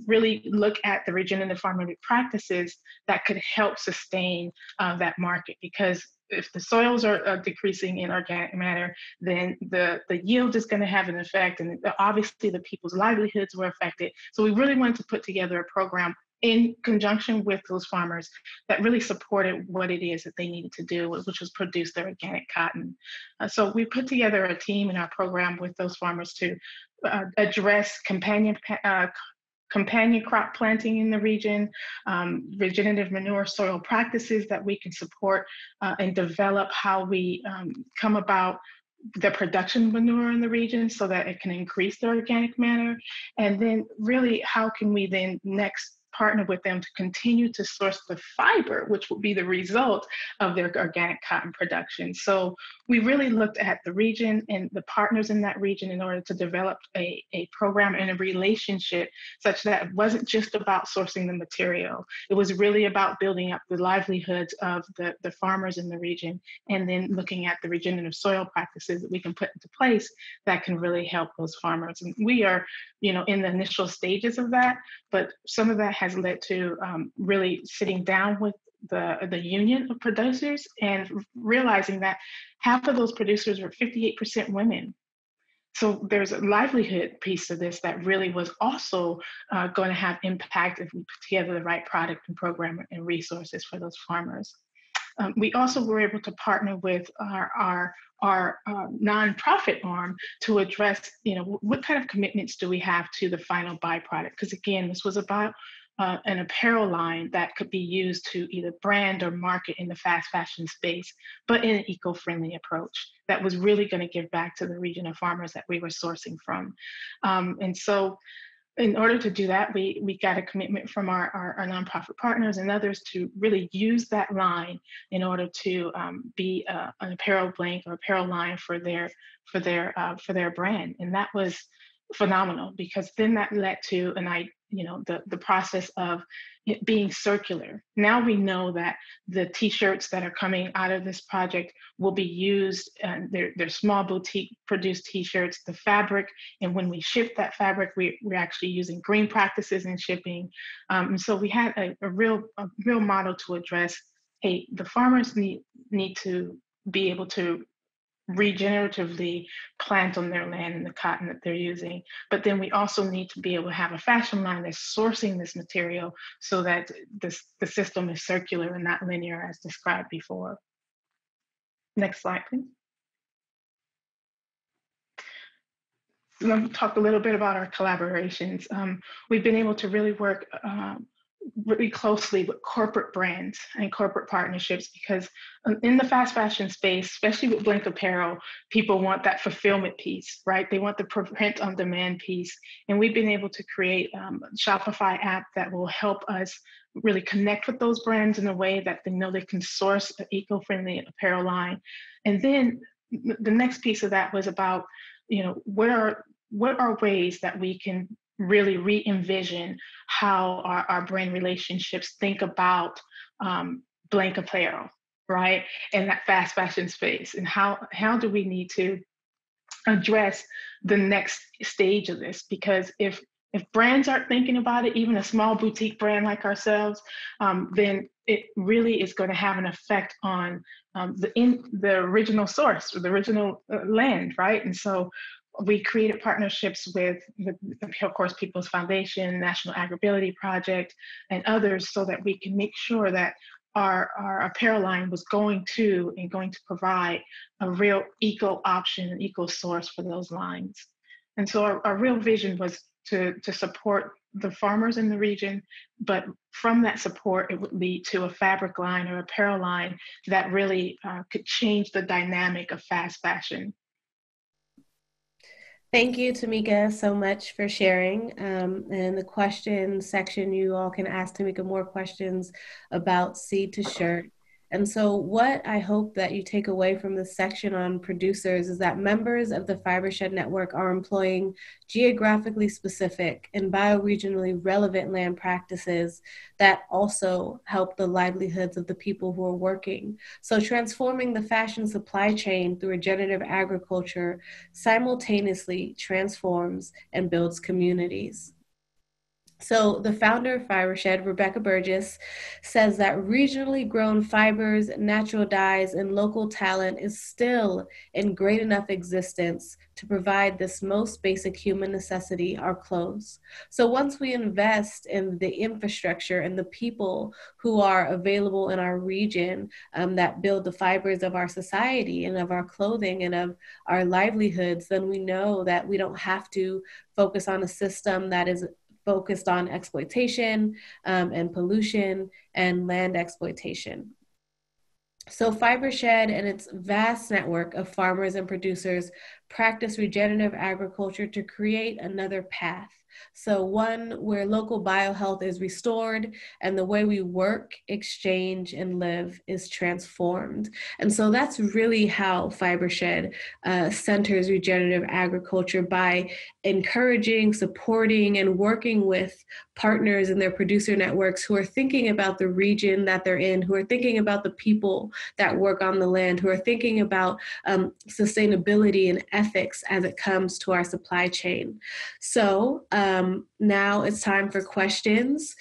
really look at the regenerative farming practices that could help sustain that market? Because if the soils are decreasing in organic matter, then the yield is going to have an effect, and obviously the people's livelihoods were affected. So we really wanted to put together a program in conjunction with those farmers that really supported what it is that they needed to do, which was produce their organic cotton. So we put together a team in our program with those farmers to address companion crop planting in the region, regenerative manure soil practices that we can support and develop how we come about the production of manure in the region so that it can increase the organic matter. And then really, how can we then next partner with them to continue to source the fiber, which will be the result of their organic cotton production. So we really looked at the region and the partners in that region in order to develop a program and a relationship such that it wasn't just about sourcing the material. It was really about building up the livelihoods of the farmers in the region, and then looking at the regenerative soil practices that we can put into place that can really help those farmers. And we are, in the initial stages of that, but some of that has led to really sitting down with the union of producers and realizing that half of those producers were 58% women. So there's a livelihood piece to this that really was also going to have impact if we put together the right product and program and resources for those farmers. We also were able to partner with our nonprofit arm to address, what kind of commitments do we have to the final byproduct? Because again, this was about an apparel line that could be used to either brand or market in the fast fashion space, but in an eco-friendly approach that was really going to give back to the regional farmers that we were sourcing from. And so in order to do that, we got a commitment from our nonprofit partners and others to really use that line in order to be an apparel blank or apparel line for their brand. And that was phenomenal, because then that led to the process of it being circular. Now we know that the t-shirts that are coming out of this project will be used, they're small boutique produced t-shirts, the fabric, and when we ship that fabric, we're actually using green practices in shipping. And so we had a real model to address, hey, the farmers need to be able to regeneratively plant on their land and the cotton that they're using. But then we also need to be able to have a fashion line that's sourcing this material so that the system is circular and not linear as described before. Next slide, please. Let me talk a little bit about our collaborations. We've been able to really work really closely with corporate brands and corporate partnerships, because in the fast fashion space, especially with blank apparel, people want that fulfillment piece, right? They want the print on demand piece. And we've been able to create a Shopify app that will help us really connect with those brands in a way that they know they can source an eco-friendly apparel line. And then the next piece of that was about, what are ways that we can really re-envision how our brand relationships think about blank apparel, right? And that fast fashion space, and how do we need to address the next stage of this, because if brands aren't thinking about it, even a small boutique brand like ourselves, then it really is going to have an effect on the original source, or the original land, right? And so we created partnerships with, of course, People's Foundation, National Agribility Project, and others, so that we can make sure that our apparel line was going to provide a real eco option, an eco source for those lines. And so our real vision was to support the farmers in the region, but from that support, it would lead to a fabric line or apparel line that really could change the dynamic of fast fashion. Thank you, Tamika, so much for sharing. In the question section, you all can ask Tamika more questions about Seed to Shirt. And so what I hope that you take away from this section on producers is that members of the Fibershed network are employing geographically specific and bioregionally relevant land practices that also help the livelihoods of the people who are working. So transforming the fashion supply chain through regenerative agriculture simultaneously transforms and builds communities. So the founder of Fibershed, Rebecca Burgess, says that regionally grown fibers, natural dyes, and local talent is still in great enough existence to provide this most basic human necessity, our clothes. So once we invest in the infrastructure and the people who are available in our region that build the fibers of our society and of our clothing and of our livelihoods, then we know that we don't have to focus on a system that is focused on exploitation and pollution and land exploitation. So Fibershed and its vast network of farmers and producers practice regenerative agriculture to create another path. So one where local biohealth is restored and the way we work, exchange, and live is transformed. And so that's really how Fibershed centers regenerative agriculture, by encouraging, supporting, and working with partners in their producer networks who are thinking about the region that they're in, who are thinking about the people that work on the land, who are thinking about sustainability and ethics as it comes to our supply chain. So now it's time for questions.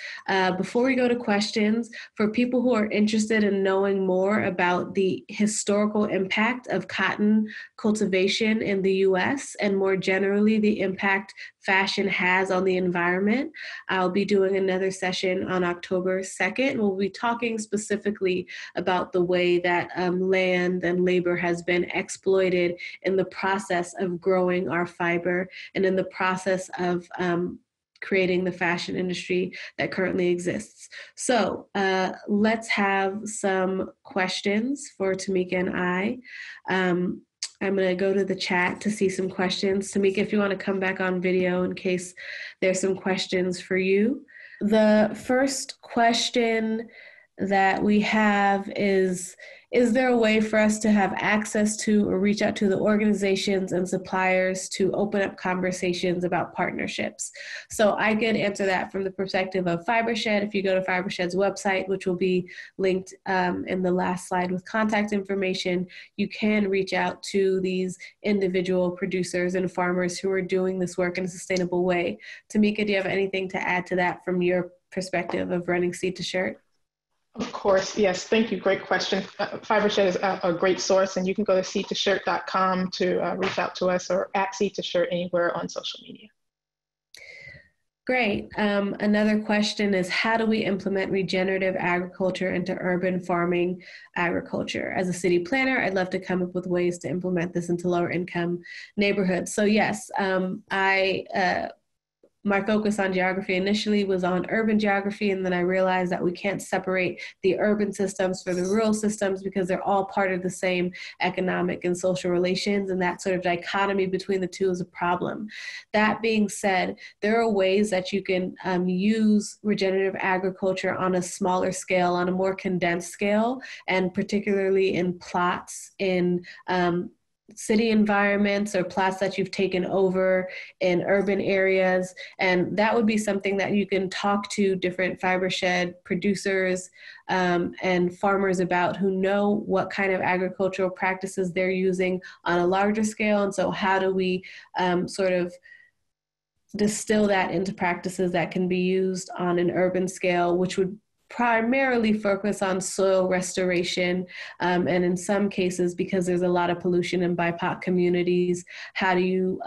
Before we go to questions, for people who are interested in knowing more about the historical impact of cotton cultivation in the US, and more generally the impact fashion has on the environment, I'll be doing another session on October 2nd. We'll be talking specifically about the way that land and labor has been exploited in the process of growing our fiber and in the process of creating the fashion industry that currently exists. So let's have some questions for Tamika and I. I'm going to go to the chat to see some questions. Tamika, if you want to come back on video in case there's some questions for you. The first question that we have is there a way for us to have access to or reach out to the organizations and suppliers to open up conversations about partnerships? So I could answer that from the perspective of Fibershed. If you go to Fibershed's website, which will be linked in the last slide with contact information, you can reach out to these individual producers and farmers who are doing this work in a sustainable way. Tamika, do you have anything to add to that from your perspective of running Seed to Shirt? Of course, yes. Thank you. Great question. Fibershed is a great source, and you can go to seedtoshirt.com to reach out to us, or at Seed to Shirt anywhere on social media. Great. Another question is, how do we implement regenerative agriculture into urban farming agriculture? As a city planner, I'd love to come up with ways to implement this into lower income neighborhoods. So yes, my focus on geography initially was on urban geography, and then I realized that we can't separate the urban systems from the rural systems because they're all part of the same economic and social relations, and that sort of dichotomy between the two is a problem. That being said, there are ways that you can use regenerative agriculture on a smaller scale, on a more condensed scale, and particularly in plots, in city environments or plots that you've taken over in urban areas. And that would be something that you can talk to different Fibershed producers and farmers about, who know what kind of agricultural practices they're using on a larger scale. And so how do we sort of distill that into practices that can be used on an urban scale, which would primarily focus on soil restoration. And in some cases, because there's a lot of pollution in BIPOC communities, how do you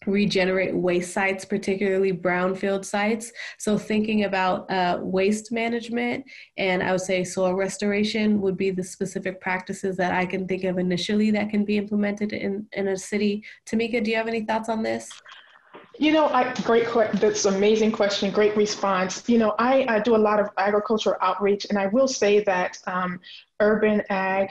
regenerate waste sites, particularly brownfield sites? So thinking about waste management, and I would say soil restoration would be the specific practices that I can think of initially that can be implemented in a city. Tamika, do you have any thoughts on this? That's an amazing question. Great response. I do a lot of agricultural outreach, and I will say that urban ag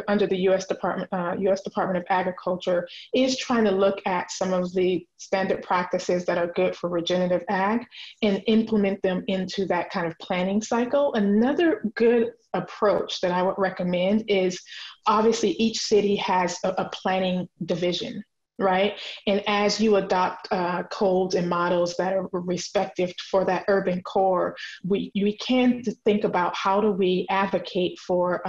under the U.S. Department of Agriculture is trying to look at some of the standard practices that are good for regenerative ag and implement them into that kind of planning cycle. Another good approach that I would recommend is, obviously each city has a planning division, right? And as you adopt codes and models that are respective for that urban core, we can think about how do we advocate for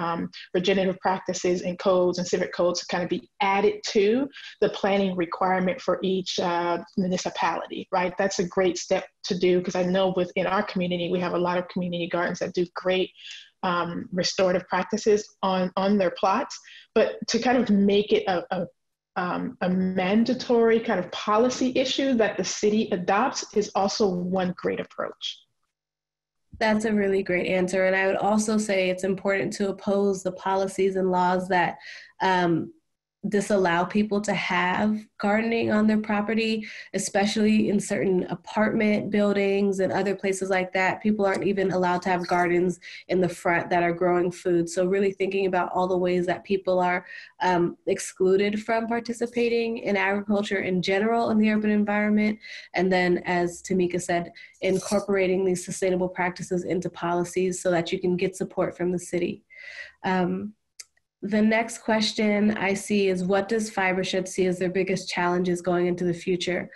regenerative practices and codes and civic codes to kind of be added to the planning requirement for each municipality, right? That's a great step to do, because I know within our community, we have a lot of community gardens that do great restorative practices on their plots, but to kind of make it a mandatory kind of policy issue that the city adopts is also one great approach. That's a really great answer. And I would also say it's important to oppose the policies and laws that disallow people to have gardening on their property, especially in certain apartment buildings and other places like that. People aren't even allowed to have gardens in the front that are growing food. So really thinking about all the ways that people are excluded from participating in agriculture in general in the urban environment. And then, as Tamika said, incorporating these sustainable practices into policies so that you can get support from the city. The next question I see is, what does Fibershed see as their biggest challenges going into the future?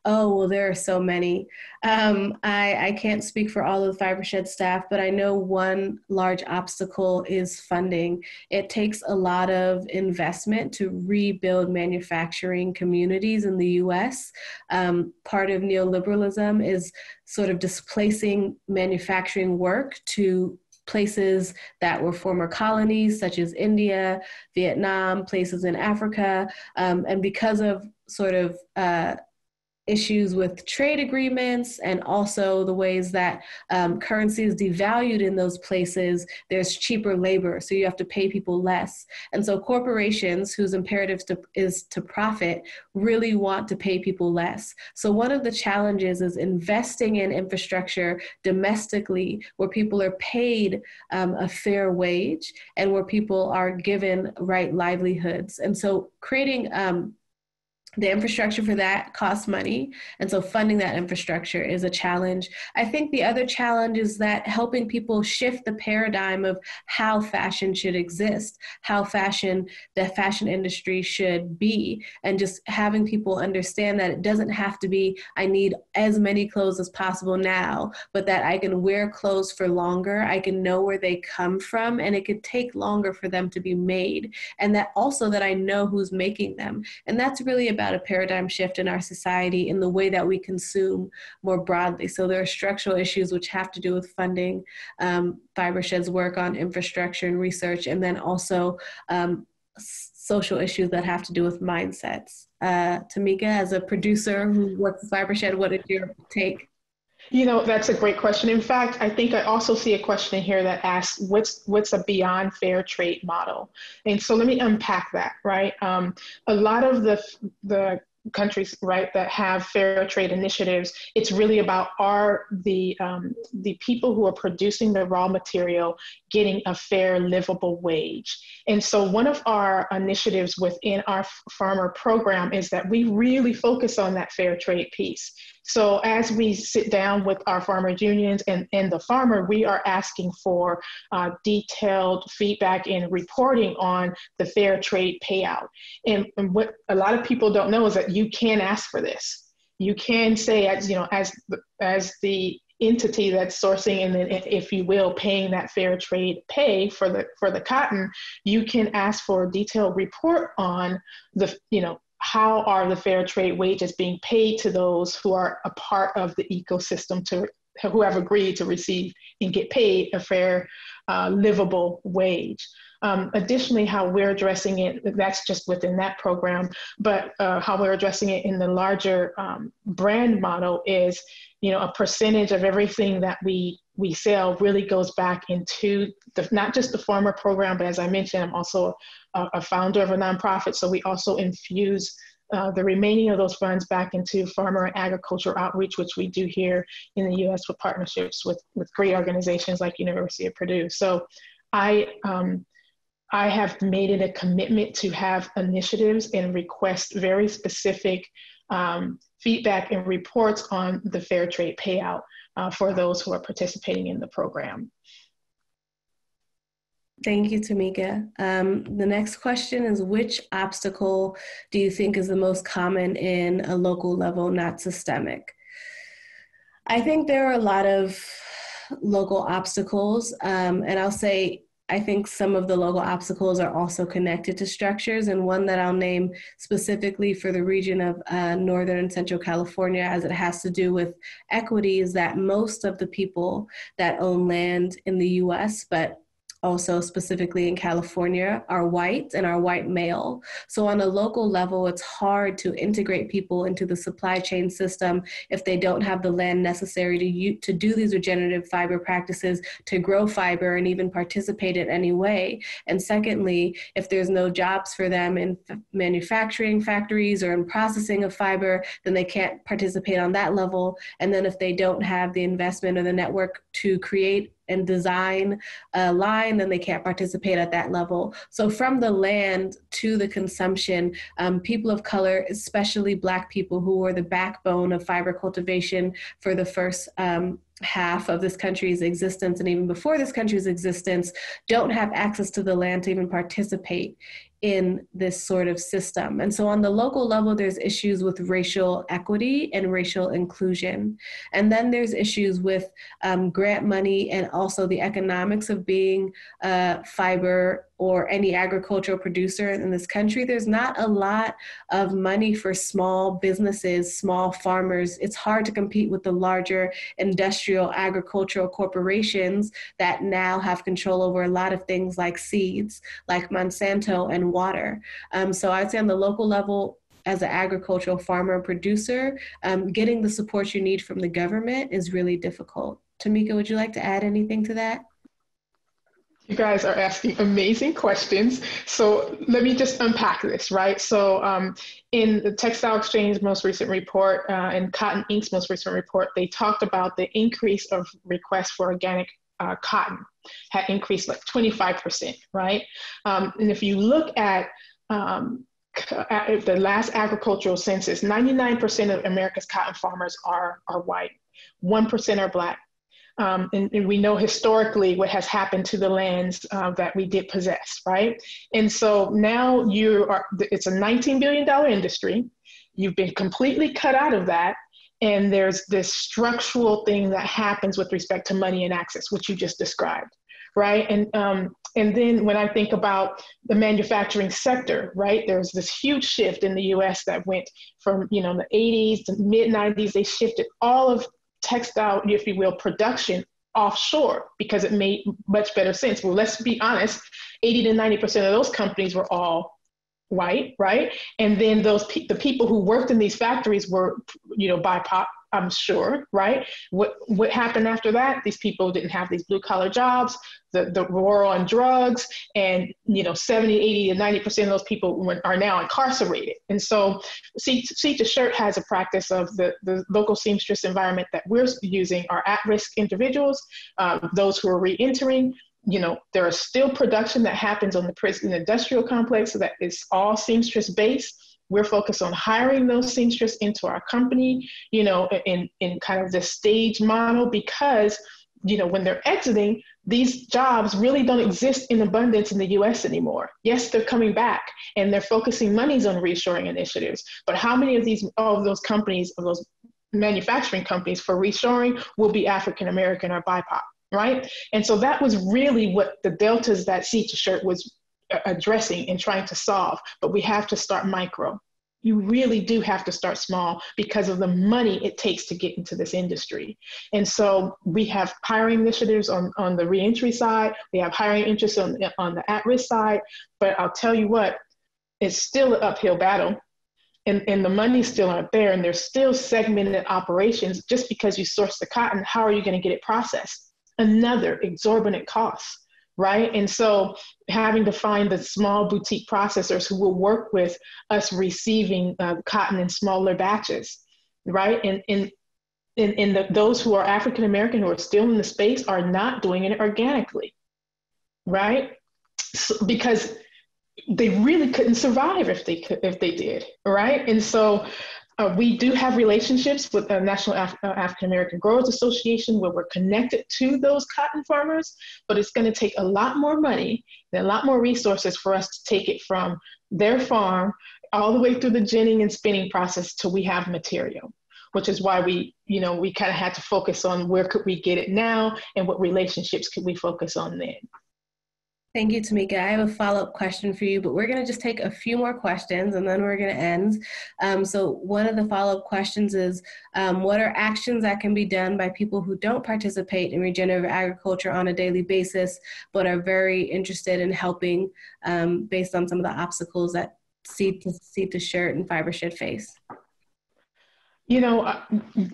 Oh, well, there are so many. I can't speak for all of the Fibershed staff, but I know one large obstacle is funding. It takes a lot of investment to rebuild manufacturing communities in the US. Part of neoliberalism is sort of displacing manufacturing work to places that were former colonies, such as India, Vietnam, places in Africa. And because of sort of issues with trade agreements and also the ways that currency is devalued in those places, there's cheaper labor, so you have to pay people less. And so corporations, whose imperative is to profit, really want to pay people less. So one of the challenges is investing in infrastructure domestically where people are paid a fair wage and where people are given right livelihoods. And so creating the infrastructure for that costs money. And so funding that infrastructure is a challenge. I think the other challenge is that helping people shift the paradigm of how fashion should exist, how the fashion industry should be, and just having people understand that it doesn't have to be, I need as many clothes as possible now, but that I can wear clothes for longer, I can know where they come from, and it could take longer for them to be made. And that also that I know who's making them. And that's really about a paradigm shift in our society in the way that we consume more broadly. So there are structural issues which have to do with funding, Fibershed's work on infrastructure and research, and then also social issues that have to do with mindsets. Tamika, as a producer who works with Fibershed, what is your take? That's a great question. In fact, I think I also see a question here that asks, what's a beyond fair trade model? And so let me unpack that, right? A lot of the countries, right, that have fair trade initiatives, it's really about the people who are producing the raw material getting a fair, livable wage. And so one of our initiatives within our farmer program is that we really focus on that fair trade piece. So as we sit down with our farmers unions and the farmer, we are asking for detailed feedback and reporting on the fair trade payout. And what a lot of people don't know is that you can ask for this. You can say, as the entity that's sourcing and then, if you will, paying that fair trade pay for the cotton, you can ask for a detailed report on the, how are the fair trade wages being paid to those who are a part of the ecosystem, who have agreed to receive and get paid a fair, livable wage. Additionally, how we're addressing it, that's just within that program, but how we're addressing it in the larger brand model is, a percentage of everything that we sell really goes back into not just the farmer program, but as I mentioned, I'm also a founder of a nonprofit. So we also infuse the remaining of those funds back into farmer and agriculture outreach, which we do here in the US with partnerships with great organizations like University of Purdue. So I have made it a commitment to have initiatives and request very specific feedback and reports on the fair trade payout for those who are participating in the program. Thank you, Tamika. The next question is, which obstacle do you think is the most common in a local level, not systemic? I think there are a lot of local obstacles, and I'll say I think some of the local obstacles are also connected to structures, and one that I'll name specifically for the region of Northern and Central California, as it has to do with equity, is that most of the people that own land in the US, but also specifically in California, are white and are white male. So on a local level, it's hard to integrate people into the supply chain system if they don't have the land necessary to do these regenerative fiber practices, to grow fiber and even participate in any way. And secondly, if there's no jobs for them in manufacturing factories or in processing of fiber, then they can't participate on that level. And then if they don't have the investment or the network to create and design a line, then they can't participate at that level. So from the land to the consumption, people of color, especially Black people who were the backbone of fiber cultivation for the first half of this country's existence, and even before this country's existence, don't have access to the land to even participate in this sort of system. And so on the local level, there's issues with racial equity and racial inclusion. And then there's issues with grant money and also the economics of being fiber or any agricultural producer in this country. There's not a lot of money for small businesses, small farmers. It's hard to compete with the larger industrial agricultural corporations that now have control over a lot of things like seeds, like Monsanto and water. So I'd say on the local level, as an agricultural farmer and producer, getting the support you need from the government is really difficult. Tamika, would you like to add anything to that? You guys are asking amazing questions. So let me just unpack this, right? So in the Textile Exchange's most recent report and Cotton Inc.'s most recent report, they talked about the increase of requests for organic cotton had increased like 25%, right? And if you look at the last agricultural census, 99% of America's cotton farmers are white, 1% are Black. And we know historically what has happened to the lands that we did possess, right? And so now it's a $19 billion industry. You've been completely cut out of that. And there's this structural thing that happens with respect to money and access, which you just described, right? And then when I think about the manufacturing sector, right, there's this huge shift in the US that went from, the 80s to mid 90s, they shifted all of textile, if you will, production offshore because it made much better sense. Well, let's be honest, 80 to 90% of those companies were all white, right? And then the people who worked in these factories were, BIPOC, I'm sure, right? What happened after that? These people didn't have these blue collar jobs, the war on drugs, and 70, 80 to 90% of those people are now incarcerated. And so Seed to Shirt has a practice of the local seamstress environment that we're using are at-risk individuals, those who are re-entering. There is still production that happens on the prison industrial complex, so that is all seamstress based. We're focused on hiring those seamstresses into our company, you know, in kind of the stage model, because, you know, when they're exiting, these jobs really don't exist in abundance in the US anymore. Yes, they're coming back and they're focusing monies on reshoring initiatives, but how many of those companies, of those manufacturing companies for reshoring will be African American or BIPOC, right? And so that was really what the deltas that Seed to Shirt was addressing and trying to solve. But we have to start micro. You really do have to start small because of the money it takes to get into this industry. And so we have hiring initiatives on the reentry side. We have hiring interests on the at-risk side. But I'll tell you what, it's still an uphill battle. And the money still aren't there. And there's still segmented operations. Just because you source the cotton, how are you going to get it processed? Another exorbitant cost. Right? And so having to find the small boutique processors who will work with us receiving cotton in smaller batches, right? And those who are African American who are still in the space are not doing it organically, right? So, because they really couldn't survive if they did, right? And so we do have relationships with the National African American Growers Association where we're connected to those cotton farmers, but it's going to take a lot more money and a lot more resources for us to take it from their farm all the way through the ginning and spinning process till we have material, which is why we kind of had to focus on where could we get it now and what relationships could we focus on then. Thank you, Tamika. I have a follow-up question for you, but we're going to just take a few more questions and then we're going to end. So one of the follow-up questions is, what are actions that can be done by people who don't participate in regenerative agriculture on a daily basis, but are very interested in helping based on some of the obstacles that Seed to Shirt and Fibershed face? You know,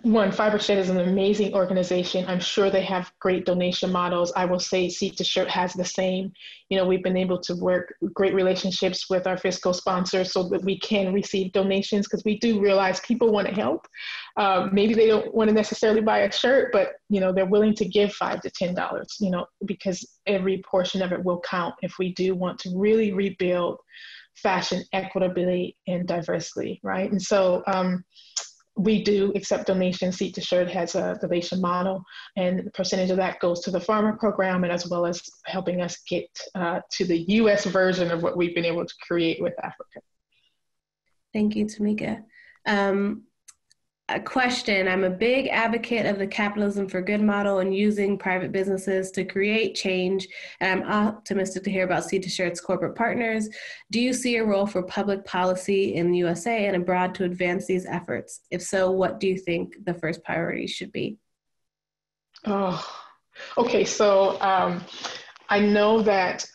one, Fibershed is an amazing organization. I'm sure they have great donation models. I will say Seed to Shirt has the same. You know, we've been able to work great relationships with our fiscal sponsors so that we can receive donations, because we do realize people want to help. Maybe they don't want to necessarily buy a shirt, but, you know, they're willing to give $5 to $10, you know, because every portion of it will count if we do want to really rebuild fashion equitably and diversely, right? And so, we do accept donations. Seed to Shirt has a donation model, and a percentage of that goes to the farmer program, and as well as helping us get to the US version of what we've been able to create with Africa. Thank you, Tamika. A question: I'm a big advocate of the capitalism for good model and using private businesses to create change, and I'm optimistic to hear about Seed to Shirt's corporate partners. Do you see a role for public policy in the USA and abroad to advance these efforts? If so, what do you think the first priority should be? Oh, okay. So I know that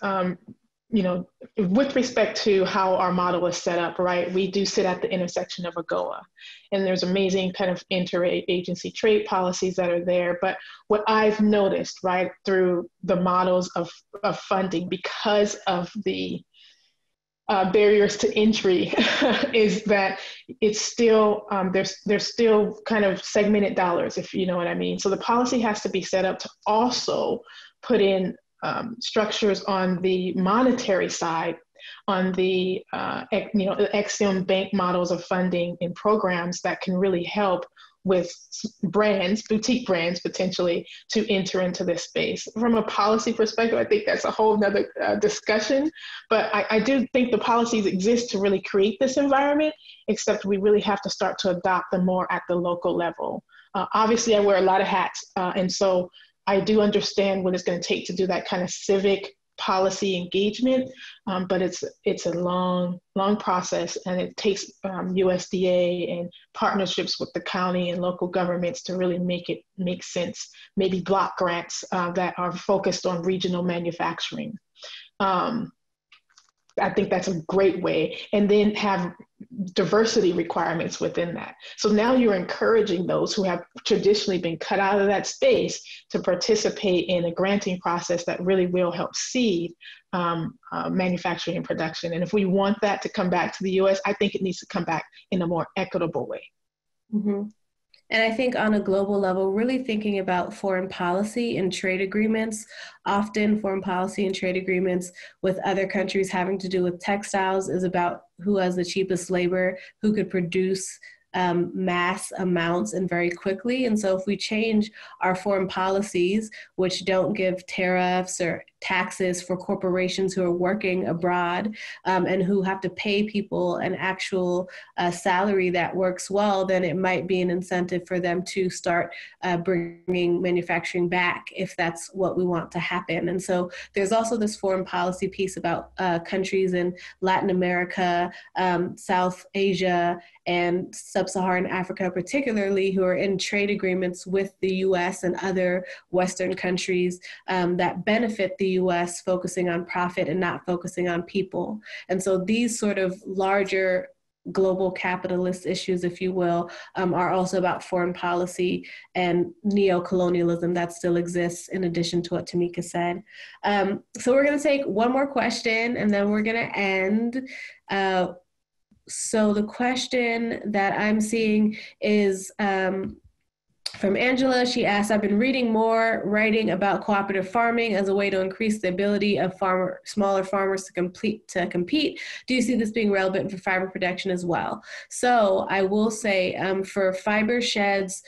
you know, with respect to how our model is set up, right, we do sit at the intersection of AGOA, and there's amazing kind of interagency trade policies that are there. But what I've noticed, right, through the models of funding, because of the barriers to entry, is that it's still, there's still kind of segmented dollars, if you know what I mean. So the policy has to be set up to also put in structures on the monetary side, on the Ex-Im Bank models of funding and programs that can really help with brands, boutique brands potentially, to enter into this space. From a policy perspective, I think that's a whole nother discussion, but I do think the policies exist to really create this environment, except we really have to start to adopt them more at the local level. Obviously, I wear a lot of hats, and so I do understand what it's going to take to do that kind of civic policy engagement, but it's a long process, and it takes USDA and partnerships with the county and local governments to really make it make sense. Maybe block grants that are focused on regional manufacturing. I think that's a great way, and then have diversity requirements within that. So now you're encouraging those who have traditionally been cut out of that space to participate in a granting process that really will help seed manufacturing and production. And if we want that to come back to the US, I think it needs to come back in a more equitable way. Mm-hmm. And I think on a global level, really thinking about foreign policy and trade agreements, often foreign policy and trade agreements with other countries having to do with textiles is about who has the cheapest labor, who could produce mass amounts and very quickly. And so if we change our foreign policies, which don't give tariffs or taxes for corporations who are working abroad and who have to pay people an actual salary that works well, then it might be an incentive for them to start bringing manufacturing back if that's what we want to happen. And so there's also this foreign policy piece about countries in Latin America, South Asia, and Sub-Saharan Africa particularly, who are in trade agreements with the US and other Western countries that benefit the US, focusing on profit and not focusing on people. And so these sort of larger global capitalist issues, if you will, are also about foreign policy and neo-colonialism that still exists in addition to what Tamika said. So we're going to take one more question and then we're going to end. So the question that I'm seeing is from Angela. She asks, I've been reading more writing about cooperative farming as a way to increase the ability of smaller farmers to compete. Do you see this being relevant for fiber production as well? So I will say for Fibershed's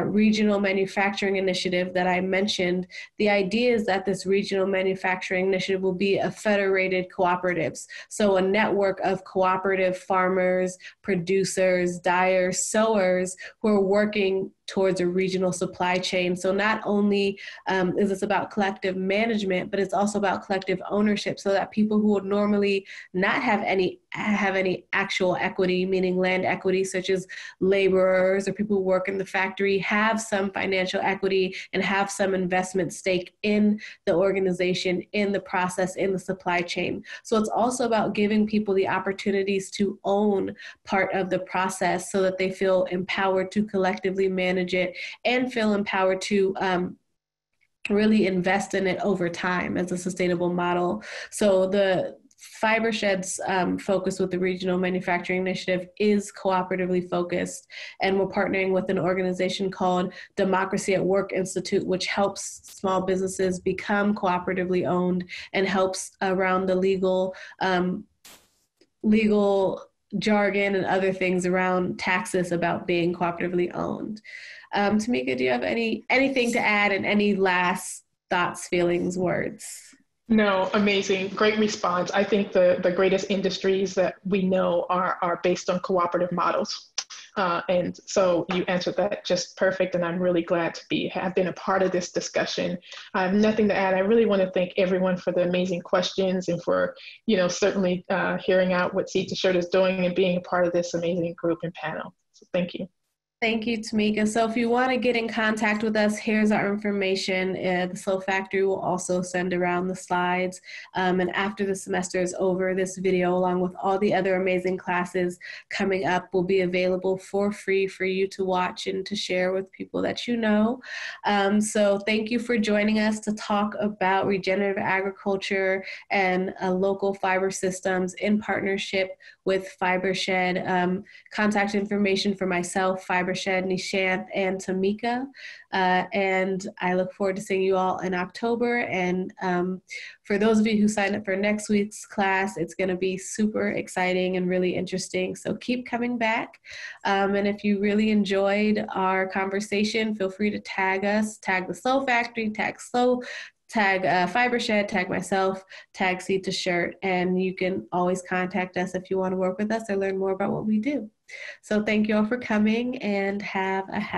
regional manufacturing initiative that I mentioned, the idea is that this regional manufacturing initiative will be a federated cooperatives. So a network of cooperative farmers, producers, dyers, sowers who are working towards a regional supply chain. So not only is this about collective management, but it's also about collective ownership, so that people who would normally not have any actual equity, meaning land equity, such as laborers or people who work in the factory, have some financial equity and have some investment stake in the organization, in the process, in the supply chain. So it's also about giving people the opportunities to own part of the process so that they feel empowered to collectively manage it and feel empowered to really invest in it over time as a sustainable model. So the Fibershed's focus with the Regional Manufacturing Initiative is cooperatively focused, and we're partnering with an organization called Democracy at Work Institute, which helps small businesses become cooperatively owned and helps around the legal jargon and other things around taxes about being cooperatively owned. Tamika, do you have anything to add and any last thoughts, feelings, words? No, amazing. Great response. I think the greatest industries that we know are based on cooperative models. And so you answered that just perfect. And I'm really glad to have been a part of this discussion. I have nothing to add. I really want to thank everyone for the amazing questions and for, certainly hearing out what Seed to Shirt is doing and being a part of this amazing group and panel. So thank you. Thank you, Tamika. So if you want to get in contact with us, here's our information. The Slow Factory will also send around the slides. And after the semester is over, this video, along with all the other amazing classes coming up, will be available for free for you to watch and to share with people that you know. So thank you for joining us to talk about regenerative agriculture and local fiber systems in partnership with Fibershed. Contact information for myself, Fibershed, Nishant, and Tamika. And I look forward to seeing you all in October. And for those of you who signed up for next week's class, it's going to be super exciting and really interesting. So keep coming back. And if you really enjoyed our conversation, feel free to tag us, tag the Slow Factory, tag Fibershed, tag myself, tag Seed to Shirt, and you can always contact us if you want to work with us or learn more about what we do. So thank you all for coming and have a happy